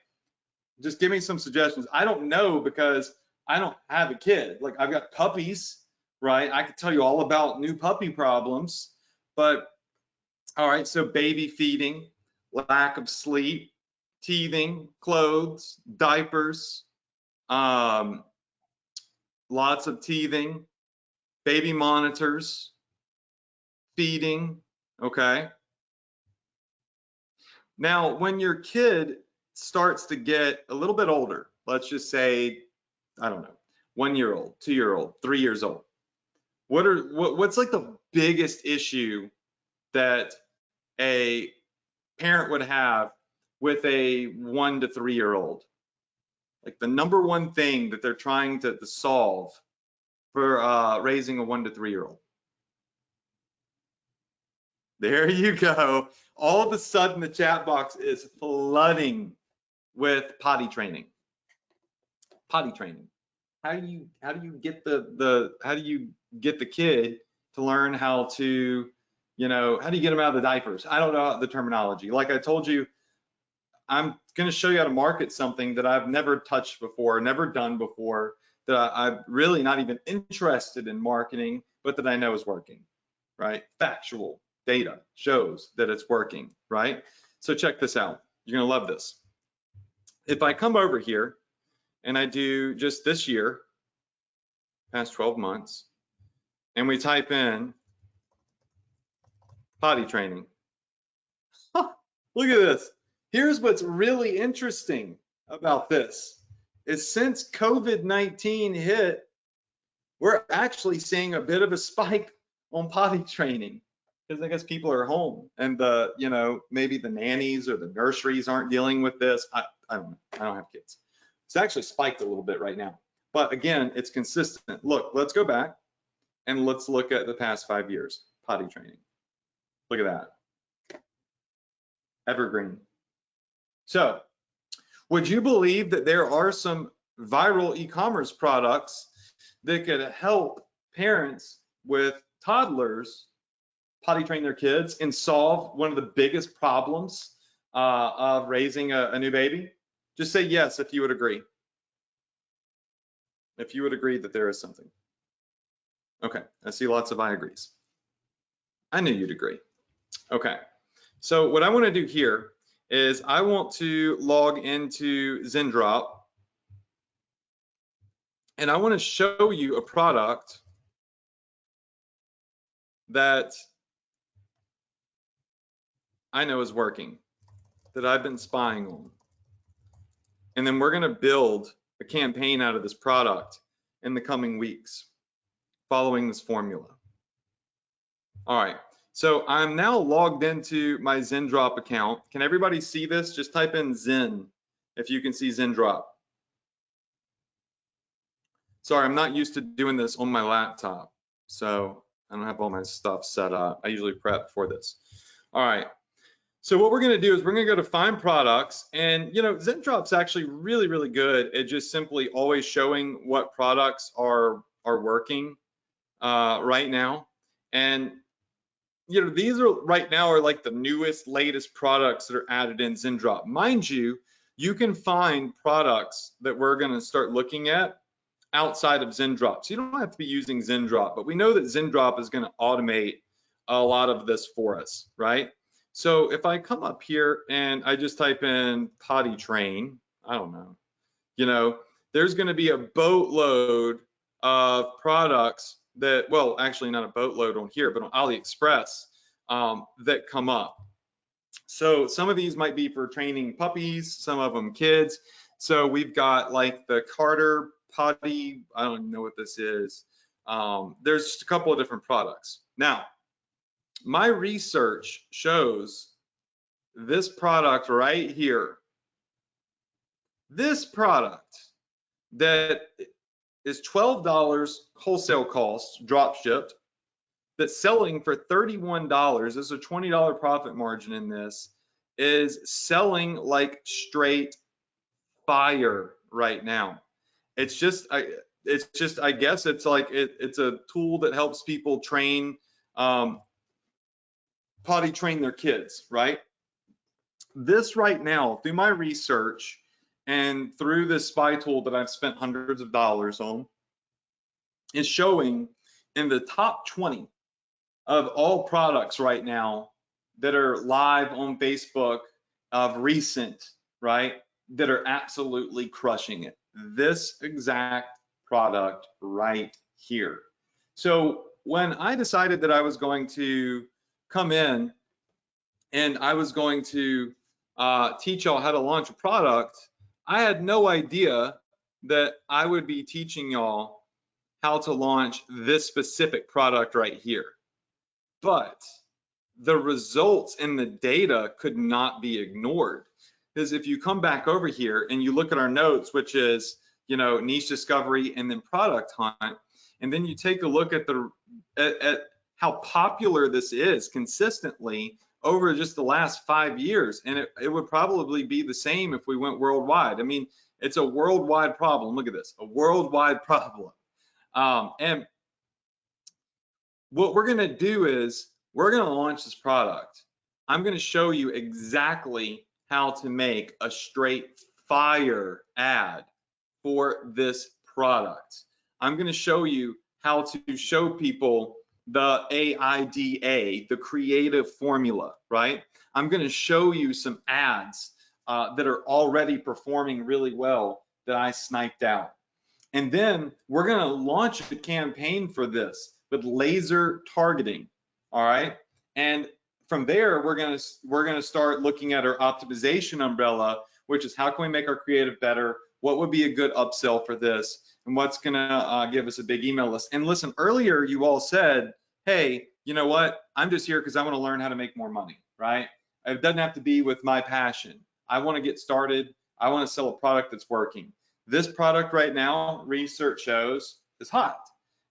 Just give me some suggestions. I don't know because I don't have a kid. Like, I've got puppies, right? I could tell you all about new puppy problems, but all right, so baby feeding, lack of sleep, teething, clothes, diapers, lots of teething, baby monitors, feeding, okay? Now, when your kid starts to get a little bit older, let's just say, I don't know, 1 year old, 2 year old, 3 years old, what's like the biggest issue that a parent would have with a 1 to 3 year old? Like the number one thing that they're trying to solve for raising a 1 to 3 year old. There you go. All of a sudden the chat box is flooding with potty training. Potty training. How do you get the kid to learn how to, how do you get them out of the diapers? I don't know the terminology. Like I told you, I'm going to show you how to market something that I've never touched before, never done before, that I'm really not even interested in marketing, but that I know is working, right? Factual data shows that it's working, right? So check this out. You're going to love this. If I come over here and I do just this year, past 12 months, and we type in potty training. Look at this. Here's what's really interesting about this is since COVID-19 hit, we're actually seeing a bit of a spike on potty training because I guess people are home and maybe the nannies or the nurseries aren't dealing with this. I don't know. I don't have kids. It's actually spiked a little bit right now, but again, it's consistent. Look, let's go back and let's look at the past 5 years, potty training. Look at that. Evergreen. So, would you believe that there are some viral e-commerce products that could help parents with toddlers potty train their kids and solve one of the biggest problems of raising a new baby? Just say yes if you would agree. If you would agree that there is something. Okay, I see lots of I agrees. I knew you'd agree. Okay, so what I want to do here is I want to log into Zendrop and I want to show you a product that I know is working, that I've been spying on. And then we're going to build a campaign out of this product in the coming weeks following this formula. All right, so I'm now logged into my Zendrop account. Can everybody see this? Just type in Zen if you can see Zendrop. Sorry, I'm not used to doing this on my laptop, so I don't have all my stuff set up. I usually prep for this. All right, so what we're going to do is we're going to go to find products, and Zendrop's actually really, really good at just simply always showing what products are working right now. And these are right now are like the newest, latest products that are added in Zendrop. Mind you, you can find products that we're going to start looking at outside of Zendrop. So you don't have to be using Zendrop, but we know that Zendrop is going to automate a lot of this for us, right? So if I come up here and I just type in potty train, I don't know, there's going to be a boatload of products that, well, actually not a boatload on here, but on AliExpress that come up. So some of these might be for training puppies, some of them kids. So we've got like the Carter potty, I don't even know what this is. There's just a couple of different products. Now, my research shows this product right here. This product that is $12 wholesale cost, drop shipped, that's selling for $31. There's a $20 profit margin in this. is selling like straight fire right now. It's just, I guess it's like it's a tool that helps people train, potty train their kids, right? This right now, through my research and through this spy tool that I've spent hundreds of dollars on, is showing in the top 20 of all products right now that are live on Facebook of recent, right, that are absolutely crushing it. This exact product right here. So when I decided that I was going to come in and I was going to teach y'all how to launch a product, I had no idea that I would be teaching y'all how to launch this specific product right here. But the results and the data could not be ignored. Because if you come back over here and you look at our notes, which is, you know, niche discovery and then product hunt, and then you take a look at at how popular this is consistently over just the last 5 years, and it would probably be the same if we went worldwide. I mean, it's a worldwide problem. Look at this, a worldwide problem. And what we're going to do is we're going to launch this product. I'm going to show you exactly how to make a straight fire ad for this product. I'm going to show you how to show people the AIDA, the creative formula, right? I'm going to show you some ads that are already performing really well that I sniped out. And then we're going to launch a campaign for this with laser targeting, all right? And from there, we're going to start looking at our optimization umbrella, which is how can we make our creative better? What would be a good upsell for this? And what's going to give us a big email list? And listen, earlier you all said, hey, you know what? I'm just here because I want to learn how to make more money, right? It doesn't have to be with my passion. I want to get started. I want to sell a product that's working. This product right now, research shows, is hot.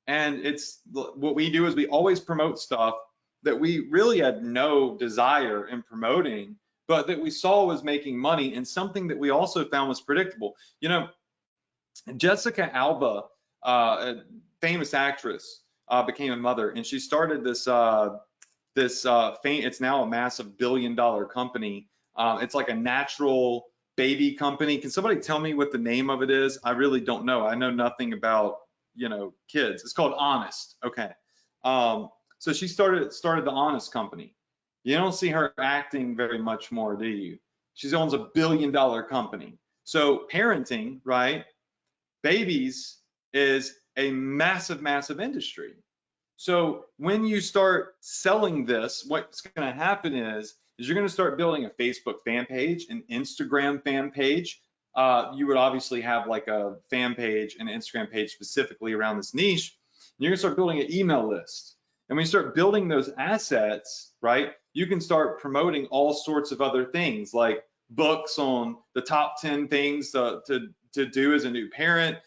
And it's what we do is we always promote stuff that we really had no desire in promoting, but that we saw was making money, and something that we also found was predictable. You know, Jessica Alba, a famous actress, became a mother, and she started this it's now a massive billion-dollar company. It's like a natural baby company. Can somebody tell me what the name of it is? I really don't know. I know nothing about, you know, kids. It's called Honest. Okay. So she started the Honest company. You don't see her acting very much more, do you? She owns $1 billion company. So parenting, right? Babies is a massive, massive industry. So when you start selling this, what's going to happen is you're going to start building a Facebook fan page, an Instagram fan page. You would obviously have like a fan page and an Instagram page specifically around this niche. You're going to start building an email list. And when you start building those assets, right, you can start promoting all sorts of other things like books on the top 10 things to do as a new parent.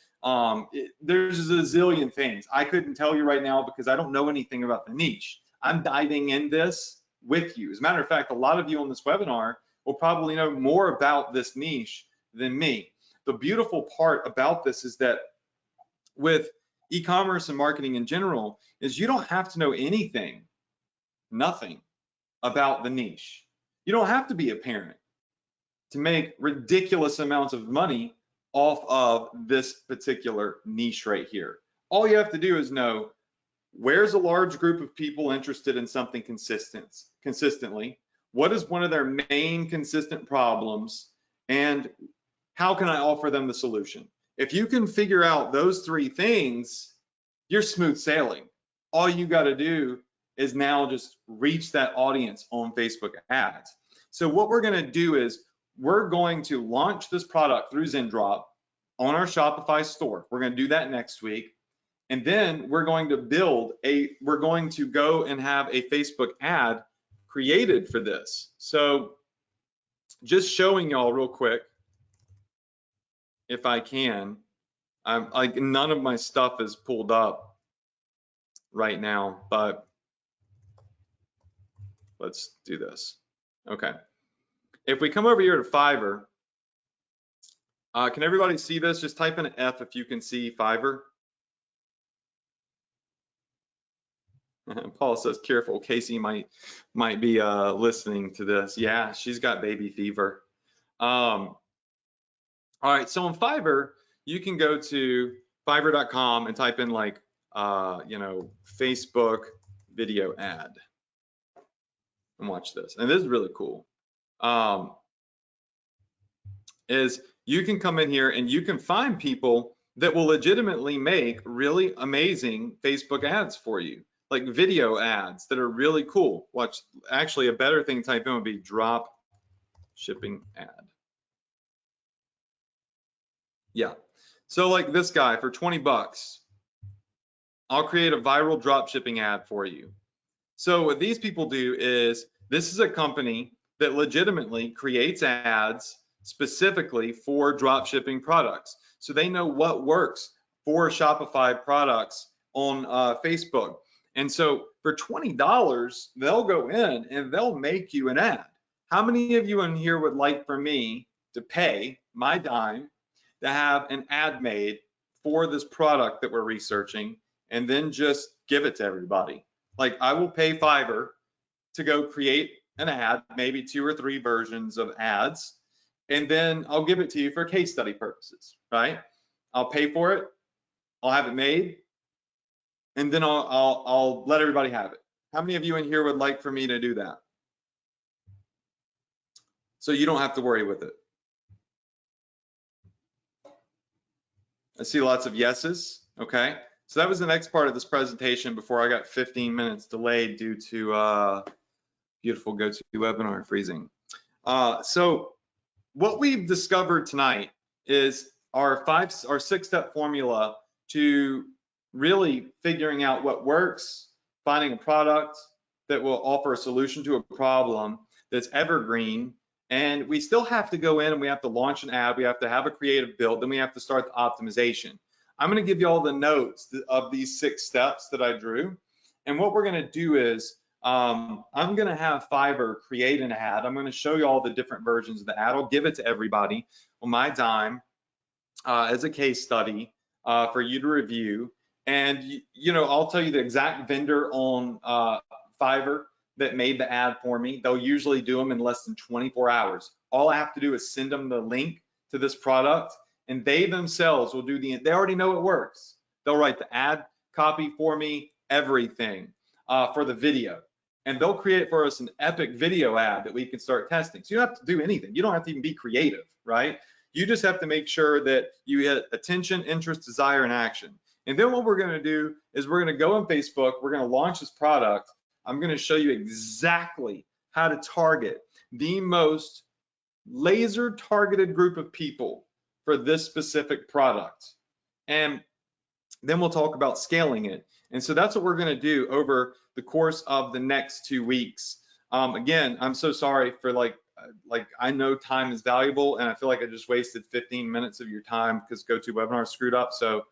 There's a zillion things. I couldn't tell you right now because I don't know anything about the niche. I'm diving in this with you. As a matter of fact, a lot of you on this webinar will probably know more about this niche than me. The beautiful part about this is that with e-commerce and marketing in general is you don't have to know anything, nothing about the niche. You don't have to be a parent to make ridiculous amounts of money off of this particular niche right here. All you have to do is know where's a large group of people interested in something consistently, what is one of their main consistent problems, and how can I offer them the solution? If you can figure out those three things, you're smooth sailing. All you got to do is now just reach that audience on Facebook ads. So what we're going to do is we're going to launch this product through Zendrop on our Shopify store. We're going to do that next week. And then we're going to go and have a Facebook ad created for this. So just showing y'all real quick, if I can, I'm like, none of my stuff is pulled up right now, but let's do this. Okay. If we come over here to Fiverr, can everybody see this? Just type in an F if you can see Fiverr. Paul says, careful, Casey might be listening to this. Yeah, she's got baby fever. All right, so on Fiverr, you can go to fiverr.com and type in like, Facebook video ad. And watch this. And this is really cool. Is you can come in here and you can find people that will legitimately make really amazing Facebook ads for you, like video ads that are really cool. Watch, actually a better thing to type in would be drop shipping ad. Yeah, so like this guy for 20 bucks, I'll create a viral drop shipping ad for you. So what these people do is, this is a company that legitimately creates ads specifically for drop shipping products. So they know what works for Shopify products on Facebook. And so for $20, they'll go in and they'll make you an ad. How many of you in here would like for me to pay my dime to have an ad made for this product that we're researching and then just give it to everybody? Like, I will pay Fiverr to go create an ad, maybe 2 or 3 versions of ads, and then I'll give it to you for case study purposes, right? I'll pay for it, I'll have it made, and then I'll let everybody have it. How many of you in here would like for me to do that? So you don't have to worry with it. I see lots of yeses, okay? So that was the next part of this presentation before I got 15 minutes delayed due to beautiful GoToWebinar freezing. So what we've discovered tonight is our 6-step formula to really figuring out what works, finding a product that will offer a solution to a problem that's evergreen. And we still have to go in and we have to launch an ad, we have to have a creative build, then we have to start the optimization. I'm going to give you all the notes of these 6 steps that I drew. And what we're going to do is I'm going to have Fiverr create an ad. I'm going to show you all the different versions of the ad. I'll give it to everybody on my dime as a case study for you to review. And, I'll tell you the exact vendor on Fiverr that made the ad for me. They'll usually do them in less than 24 hours. All I have to do is send them the link to this product, and they themselves will do they already know it works. They'll write the ad copy for me, everything for the video. And they'll create for us an epic video ad that we can start testing. So you don't have to do anything. You don't have to even be creative, right? You just have to make sure that you hit attention, interest, desire, and action. And then what we're going to do is we're going to go on Facebook. We're going to launch this product. I'm going to show you exactly how to target the most laser targeted group of people for this specific product. And then we'll talk about scaling it. And so that's what we're going to do over the course of the next 2 weeks. Again, I'm so sorry for like I know time is valuable, and I feel like I just wasted 15 minutes of your time because GoToWebinar screwed up. So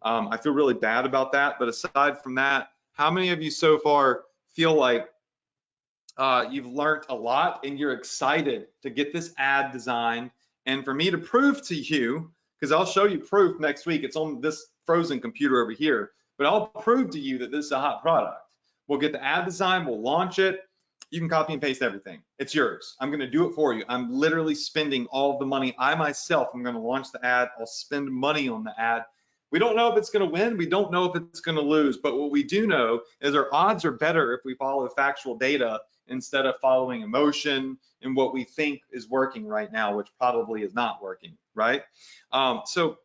I feel really bad about that. But aside from that, how many of you so far feel like you've learned a lot and you're excited to get this ad designed? And for me to prove to you, because I'll show you proof next week, it's on this frozen computer over here, but I'll prove to you that this is a hot product. We'll get the ad design, we'll launch it. You can copy and paste everything. It's yours. I'm going to do it for you. I'm literally spending all the money. I myself am going to launch the ad. I'll spend money on the ad. We don't know if it's going to win. We don't know if it's going to lose. But what we do know is our odds are better if we follow factual data instead of following emotion and what we think is working right now, which probably is not working, right? So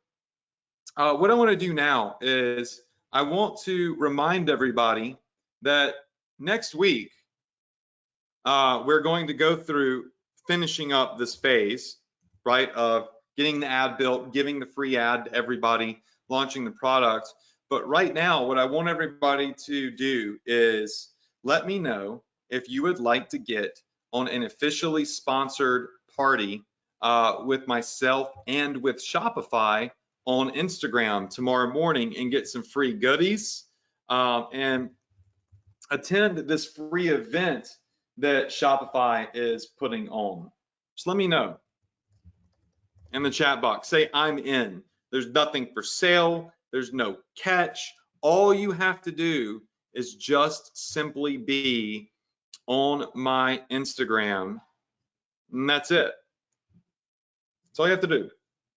what I want to do now is I want to remind everybody that next week, we're going to go through finishing up this phase, right, of getting the ad built, giving the free ad to everybody, launching the product. But right now, what I want everybody to do is let me know if you would like to get on an officially sponsored party with myself and with Shopify on Instagram tomorrow morning and get some free goodies and attend this free event that Shopify is putting on. Just let me know in the chat box. Say I'm in. There's nothing for sale. There's no catch. All you have to do is just simply be on my Instagram, and that's it. That's all you have to do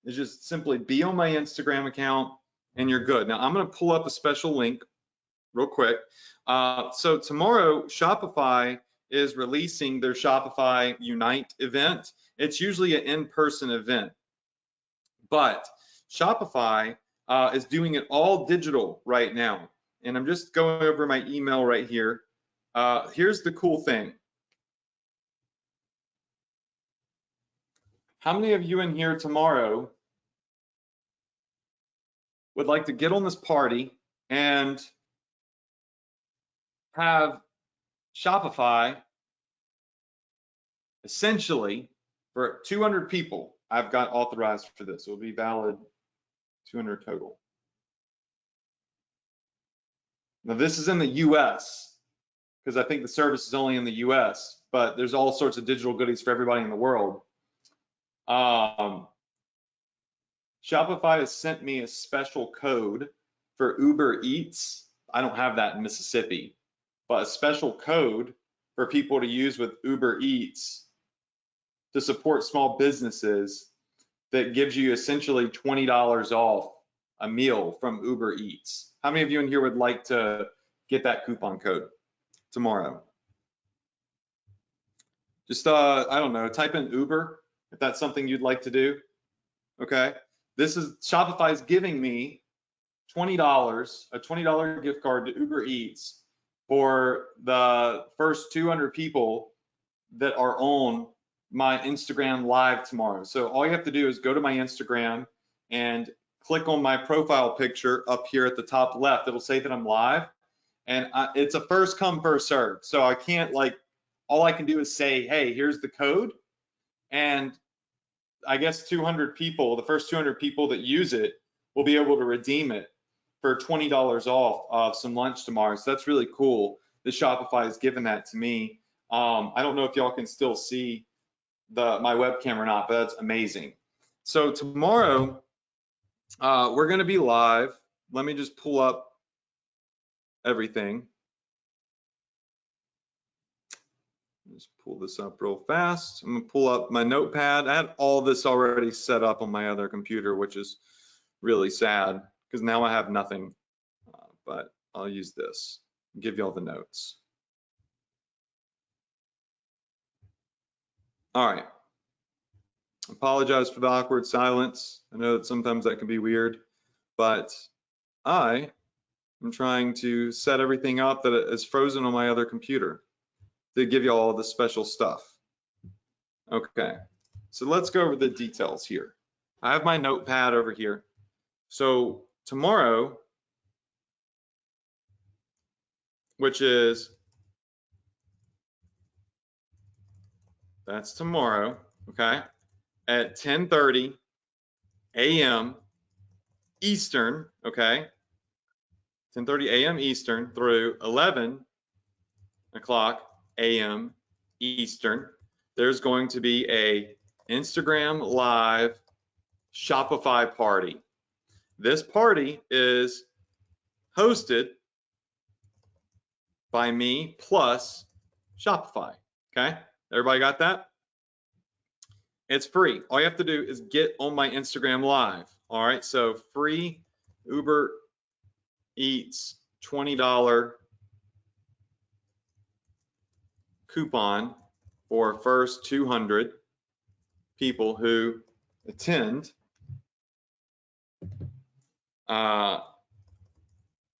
is just simply be on my Instagram account and you're good. Now I'm going to pull up a special link real quick. So tomorrow, Shopify is releasing their Shopify Unite event. It's usually an in-person event, but Shopify is doing it all digital right now. And I'm just going over my email right here. Here's the cool thing. How many of you in here tomorrow would like to get on this party and have Shopify essentially for 200 people? I've got authorized for this. It will be valid 200 total. Now this is in the US because I think the service is only in the US, but there's all sorts of digital goodies for everybody in the world. Shopify has sent me a special code for Uber Eats. I don't have that in Mississippi, but a special code for people to use with Uber Eats to support small businesses that gives you essentially $20 off a meal from Uber Eats. How many of you in here would like to get that coupon code tomorrow? Just, I don't know, type in Uber if that's something you'd like to do, okay? This is, Shopify is giving me $20, a $20 gift card to Uber Eats for the first 200 people that are on my Instagram live tomorrow. So all you have to do is go to my Instagram and click on my profile picture up here at the top left. It'll say that I'm live, and it's a first come, first serve. So I can't, like, all I can do is say, hey, here's the code, and I guess 200 people, the first 200 people that use it will be able to redeem it for $20 off of some lunch tomorrow. So that's really cool that Shopify has given that to me. I don't know if y'all can still see my webcam or not, but that's amazing. So tomorrow, we're gonna be live. Let me just pull up everything. Just pull this up real fast. I'm gonna pull up my notepad. I had all this already set up on my other computer, which is really sad because now I have nothing, but I'll use this and give you all the notes. All right. Apologize for the awkward silence. I know that sometimes that can be weird, but I am trying to set everything up that is frozen on my other computer to give you all the special stuff. Okay, so let's go over the details here. I have my notepad over here. So tomorrow, which is, that's tomorrow, okay, at 10:30 a.m. Eastern, okay, 10:30 a.m. Eastern through 11 o'clock a.m. Eastern, there's going to be a Instagram Live Shopify party. This party is hosted by me plus Shopify, okay? Everybody got that? It's free. All you have to do is get on my Instagram Live, all right? So free Uber Eats $20 coupon for first 200 people who attend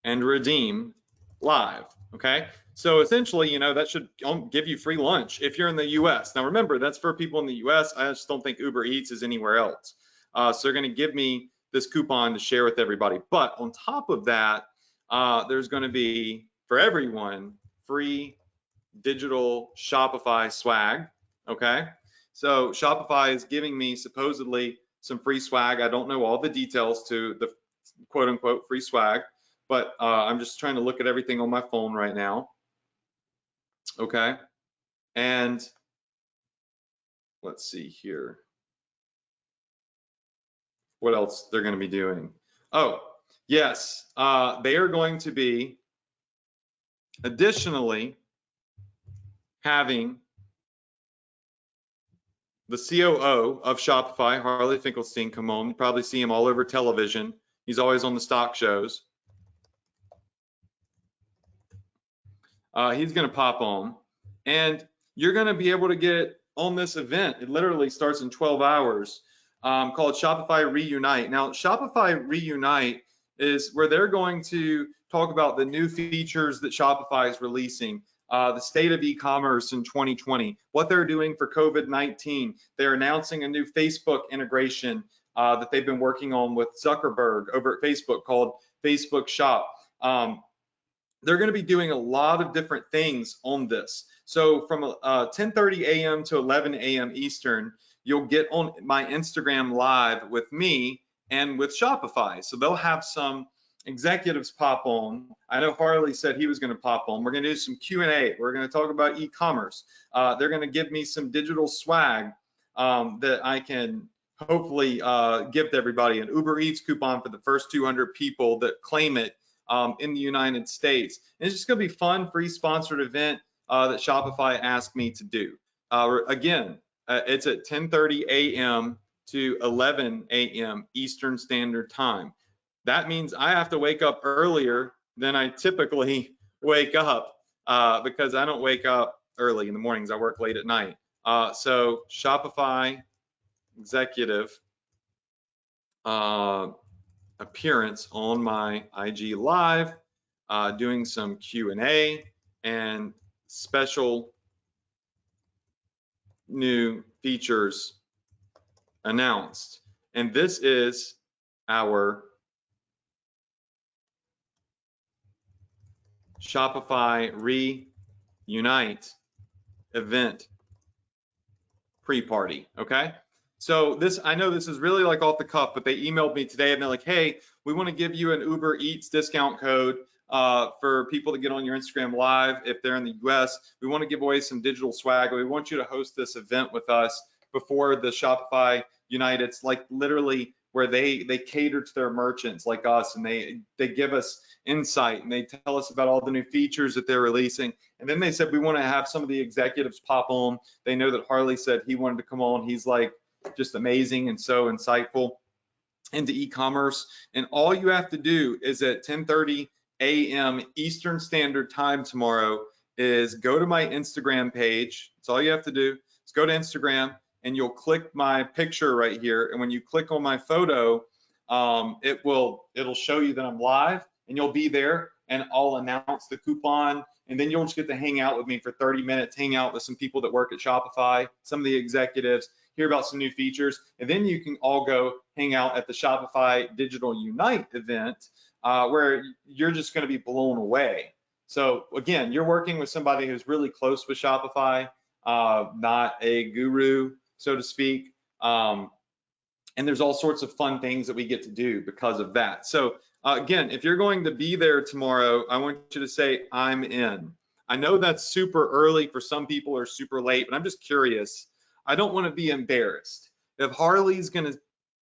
and redeem live, okay? So essentially, you know, that should give you free lunch if you're in the US. Now remember, that's for people in the US. I just don't think Uber Eats is anywhere else. So they're gonna give me this coupon to share with everybody. But on top of that, there's gonna be, for everyone, free digital Shopify swag, okay? So Shopify is giving me supposedly some free swag. I don't know all the details to the quote unquote free swag, but I'm just trying to look at everything on my phone right now, okay? And let's see here. What else they're going to be doing? Oh, yes, they are going to be additionally having the COO of Shopify, Harley Finkelstein, come on. You probably see him all over television. He's always on the stock shows. He's going to pop on, and you're going to be able to get on this event. It literally starts in 12 hours, called Shopify Reunite. Now, Shopify Reunite is where they're going to talk about the new features that Shopify is releasing, the state of e-commerce in 2020, what they're doing for COVID-19. They're announcing a new Facebook integration that they've been working on with Zuckerberg over at Facebook called Facebook Shop. They're going to be doing a lot of different things on this. So from 10:30 a.m. to 11 a.m. Eastern, you'll get on my Instagram live with me and with Shopify. So they'll have some executives pop on. I know Harley said he was going to pop on. We're going to do some Q&A. We're going to talk about e-commerce. They're going to give me some digital swag that I can hopefully give to everybody, an Uber Eats coupon for the first 200 people that claim it in the United States. And it's just going to be fun, free sponsored event that Shopify asked me to do. Again, it's at 10:30 a.m. to 11 a.m. Eastern Standard Time. That means I have to wake up earlier than I typically wake up because I don't wake up early in the mornings. I work late at night. So Shopify executive appearance on my IG live, doing some Q&A and special new features announced. And this is our Shopify Reunite event pre-party, okay? So this, I know this is really like off the cuff, but they emailed me today and they're like, hey, we want to give you an Uber Eats discount code for people to get on your Instagram live if they're in the US. We want to give away some digital swag. We want you to host this event with us before the Shopify Unite. It's like literally where they cater to their merchants like us, and they give us insight and they tell us about all the new features that they're releasing. And then they said we want to have some of the executives pop on. They know that Harley said he wanted to come on. He's like just amazing and so insightful into e-commerce. And all you have to do is at 10:30 a.m. Eastern Standard Time tomorrow is go to my Instagram page. That's all you have to do. Is go to Instagram and you'll click my picture right here. And when you click on my photo, it'll show you that I'm live, and you'll be there, and I'll announce the coupon, and then you'll just get to hang out with me for 30 minutes, hang out with some people that work at Shopify, some of the executives, hear about some new features, and then you can all go hang out at the Shopify Digital Unite event where you're just going to be blown away. So again, you're working with somebody who's really close with Shopify, not a guru, so to speak. And there's all sorts of fun things that we get to do because of that. So again, if you're going to be there tomorrow, I want you to say, I'm in. I know that's super early for some people or super late, but I'm just curious. I don't want to be embarrassed. If Harley's going to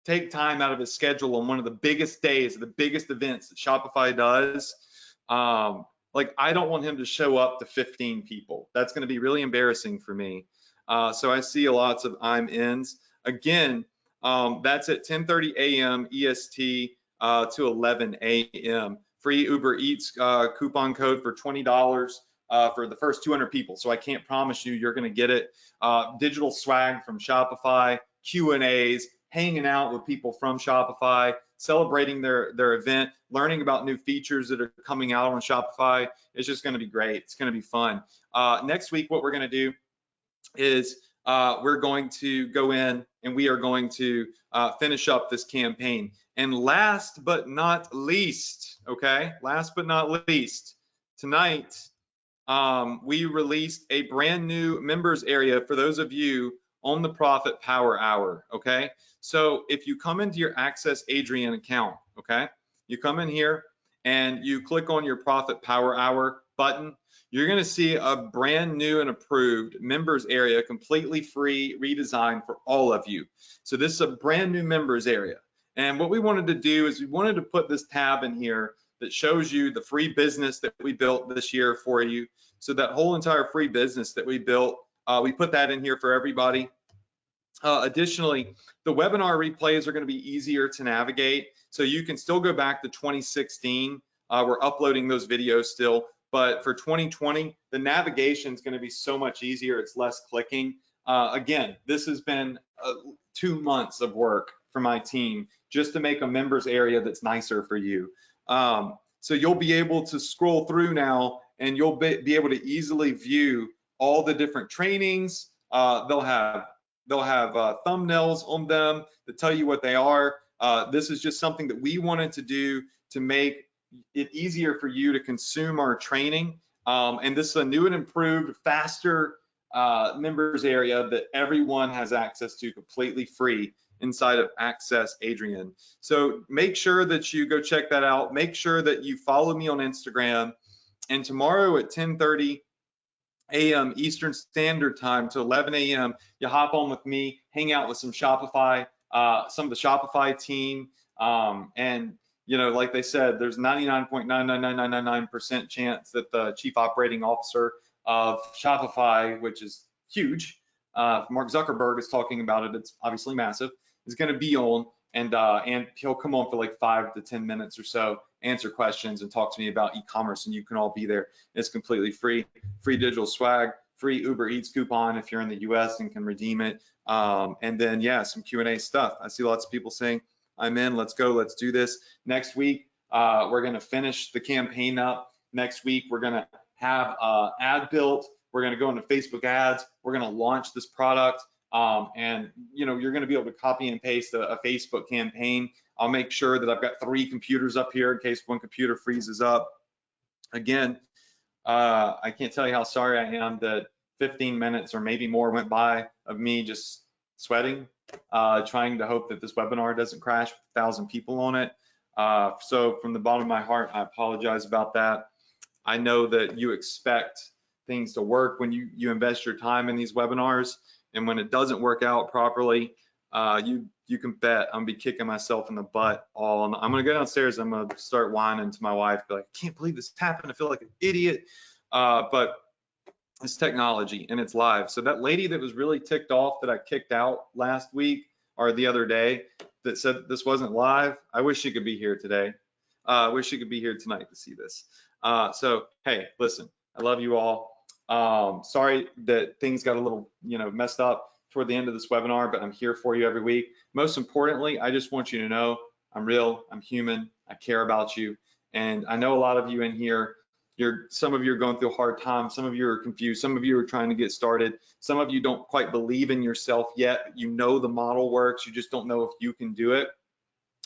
take time out of his schedule on one of the biggest days, the biggest events that Shopify does, like I don't want him to show up to 15 people. That's going to be really embarrassing for me. So I see lots of I'm ins. Again, that's at 10:30 a.m. EST to 11 a.m. Free Uber Eats coupon code for $20 for the first 200 people. So I can't promise you you're going to get it. Digital swag from Shopify, Q&As, hanging out with people from Shopify, celebrating their event, learning about new features that are coming out on Shopify. It's just going to be great. It's going to be fun. Next week, what we're going to do is we're going to go in and we are going to finish up this campaign. And last but not least, okay, last but not least, tonight we released a brand new members area for those of you on the Profit Power Hour, okay? So if you come into your Access Adrian account, okay, you come in here and you click on your Profit Power Hour button, you're going to see a brand new and approved members area, completely free, redesigned for all of you. So this is a brand new members area. And what we wanted to do is we wanted to put this tab in here that shows you the free business that we built this year for you. So that whole entire free business that we built, we put that in here for everybody. Additionally, the webinar replays are going to be easier to navigate. So you can still go back to 2016. We're uploading those videos still, but for 2020, the navigation is going to be so much easier. It's less clicking. Again, this has been 2 months of work for my team just to make a members area that's nicer for you. So you'll be able to scroll through now, and you'll be able to easily view all the different trainings. They'll have thumbnails on them that tell you what they are. This is just something that we wanted to do to make it easier for you to consume our training. And this is a new and improved, faster members area that everyone has access to completely free inside of Access Adrian. So make sure that you go check that out. Make sure that you follow me on Instagram. And tomorrow at 10:30 a.m. Eastern Standard Time to 11 a.m., you hop on with me, hang out with some Shopify, some of the Shopify team. And, you know, like they said, there's 99.99999% chance that the chief operating officer of Shopify, which is huge, Mark Zuckerberg is talking about it, it's obviously massive, is going to be on, and he'll come on for like 5 to 10 minutes or so, answer questions and talk to me about e-commerce, and you can all be there. It's completely free digital swag, free Uber Eats coupon if you're in the US and can redeem it. And then, yeah, some Q&A stuff. I see lots of people saying, I'm in, let's go, let's do this. Next week, we're going to finish the campaign up. Next week, we're going to have ad built. We're going to go into Facebook ads. We're going to launch this product. And you know, you're going to be able to copy and paste a Facebook campaign. I'll make sure that I've got 3 computers up here in case one computer freezes up. Again, I can't tell you how sorry I am that 15 minutes or maybe more went by of me just sweating, trying to hope that this webinar doesn't crash with 1,000 people on it. So from the bottom of my heart, I apologize about that. I know that you expect things to work when you invest your time in these webinars, and when it doesn't work out properly, you can bet I'm gonna be kicking myself in the butt I'm gonna go downstairs, I'm gonna start whining to my wife, be like, I can't believe this happened, I feel like an idiot. But it's technology and it's live. So that lady that was really ticked off that I kicked out last week or the other day that said this wasn't live, I wish she could be here today. I wish she could be here tonight to see this. So hey, listen, I love you all. Sorry that things got a little, messed up toward the end of this webinar, but I'm here for you every week. Most importantly, I just want you to know I'm real, I'm human, I care about you. And I know a lot of you in here, some of you are going through a hard time, some of you are confused, some of you are trying to get started, some of you don't quite believe in yourself yet. You know the model works, you just don't know if you can do it.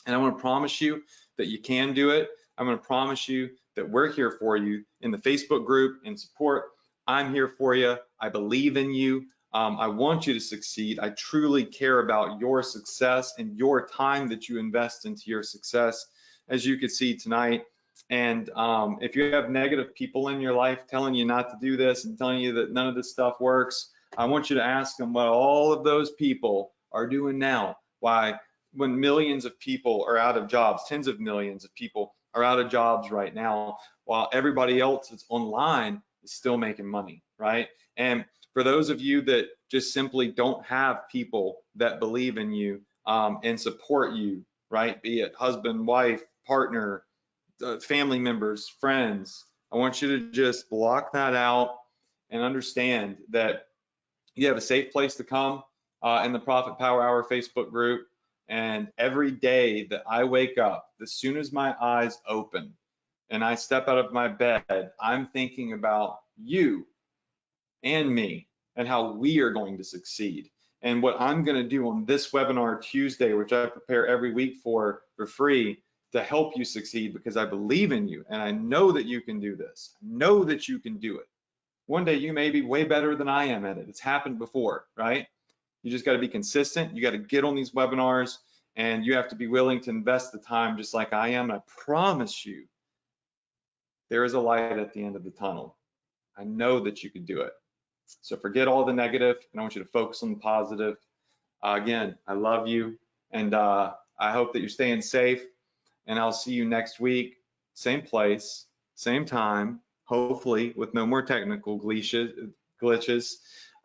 And I want to promise you that you can do it. I'm going to promise you that we're here for you in the Facebook group in support. I'm here for you. I believe in you. I want you to succeed. I truly care about your success and your time that you invest into your success, as you could see tonight. And if you have negative people in your life telling you not to do this and telling you that none of this stuff works, I want you to ask them what all of those people are doing now. Why, when millions of people are out of jobs, tens of millions of people are out of jobs right now, while everybody else that's online is still making money, right? And for those of you that just simply don't have people that believe in you and support you, right? Be it husband, wife, partner, family members, friends, I want you to just block that out and understand that you have a safe place to come in the Profit Power Hour Facebook group. And every day that I wake up, as soon as my eyes open and I step out of my bed, I'm thinking about you and me and how we are going to succeed. And what I'm going to do on this webinar Tuesday, which I prepare every week for free, to help you succeed, because I believe in you and I know that you can do this. I know that you can do it. One day you may be way better than I am at it. It's happened before, right? You just got to be consistent. You got to get on these webinars, and you have to be willing to invest the time just like I am. And I promise you, there is a light at the end of the tunnel. I know that you could do it. So forget all the negative, and I want you to focus on the positive. Again, I love you, and I hope that you're staying safe, and I'll see you next week, same place, same time, hopefully with no more technical glitches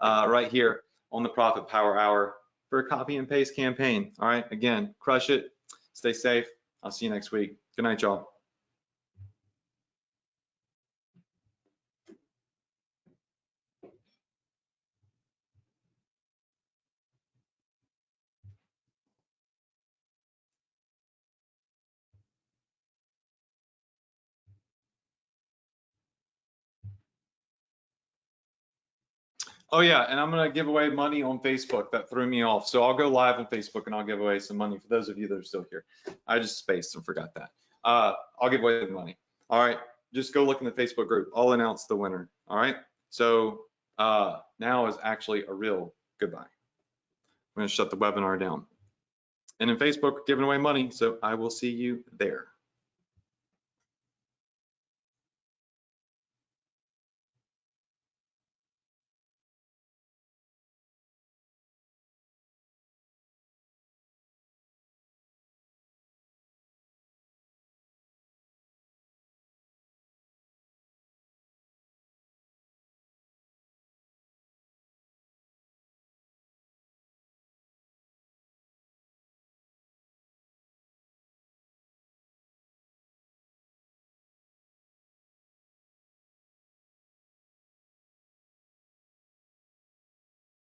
right here on the Profit Power Hour for a copy and paste campaign. All right, again, crush it, stay safe. I'll see you next week. Good night, y'all. Oh yeah, and I'm gonna give away money on Facebook. That threw me off. So I'll go live on Facebook and I'll give away some money for those of you that are still here. I just spaced and forgot that. I'll give away the money. All right, just go look in the Facebook group. I'll announce the winner. All right. So now is actually a real goodbye. I'm gonna shut the webinar down. And in Facebook, we're giving away money. So I will see you there.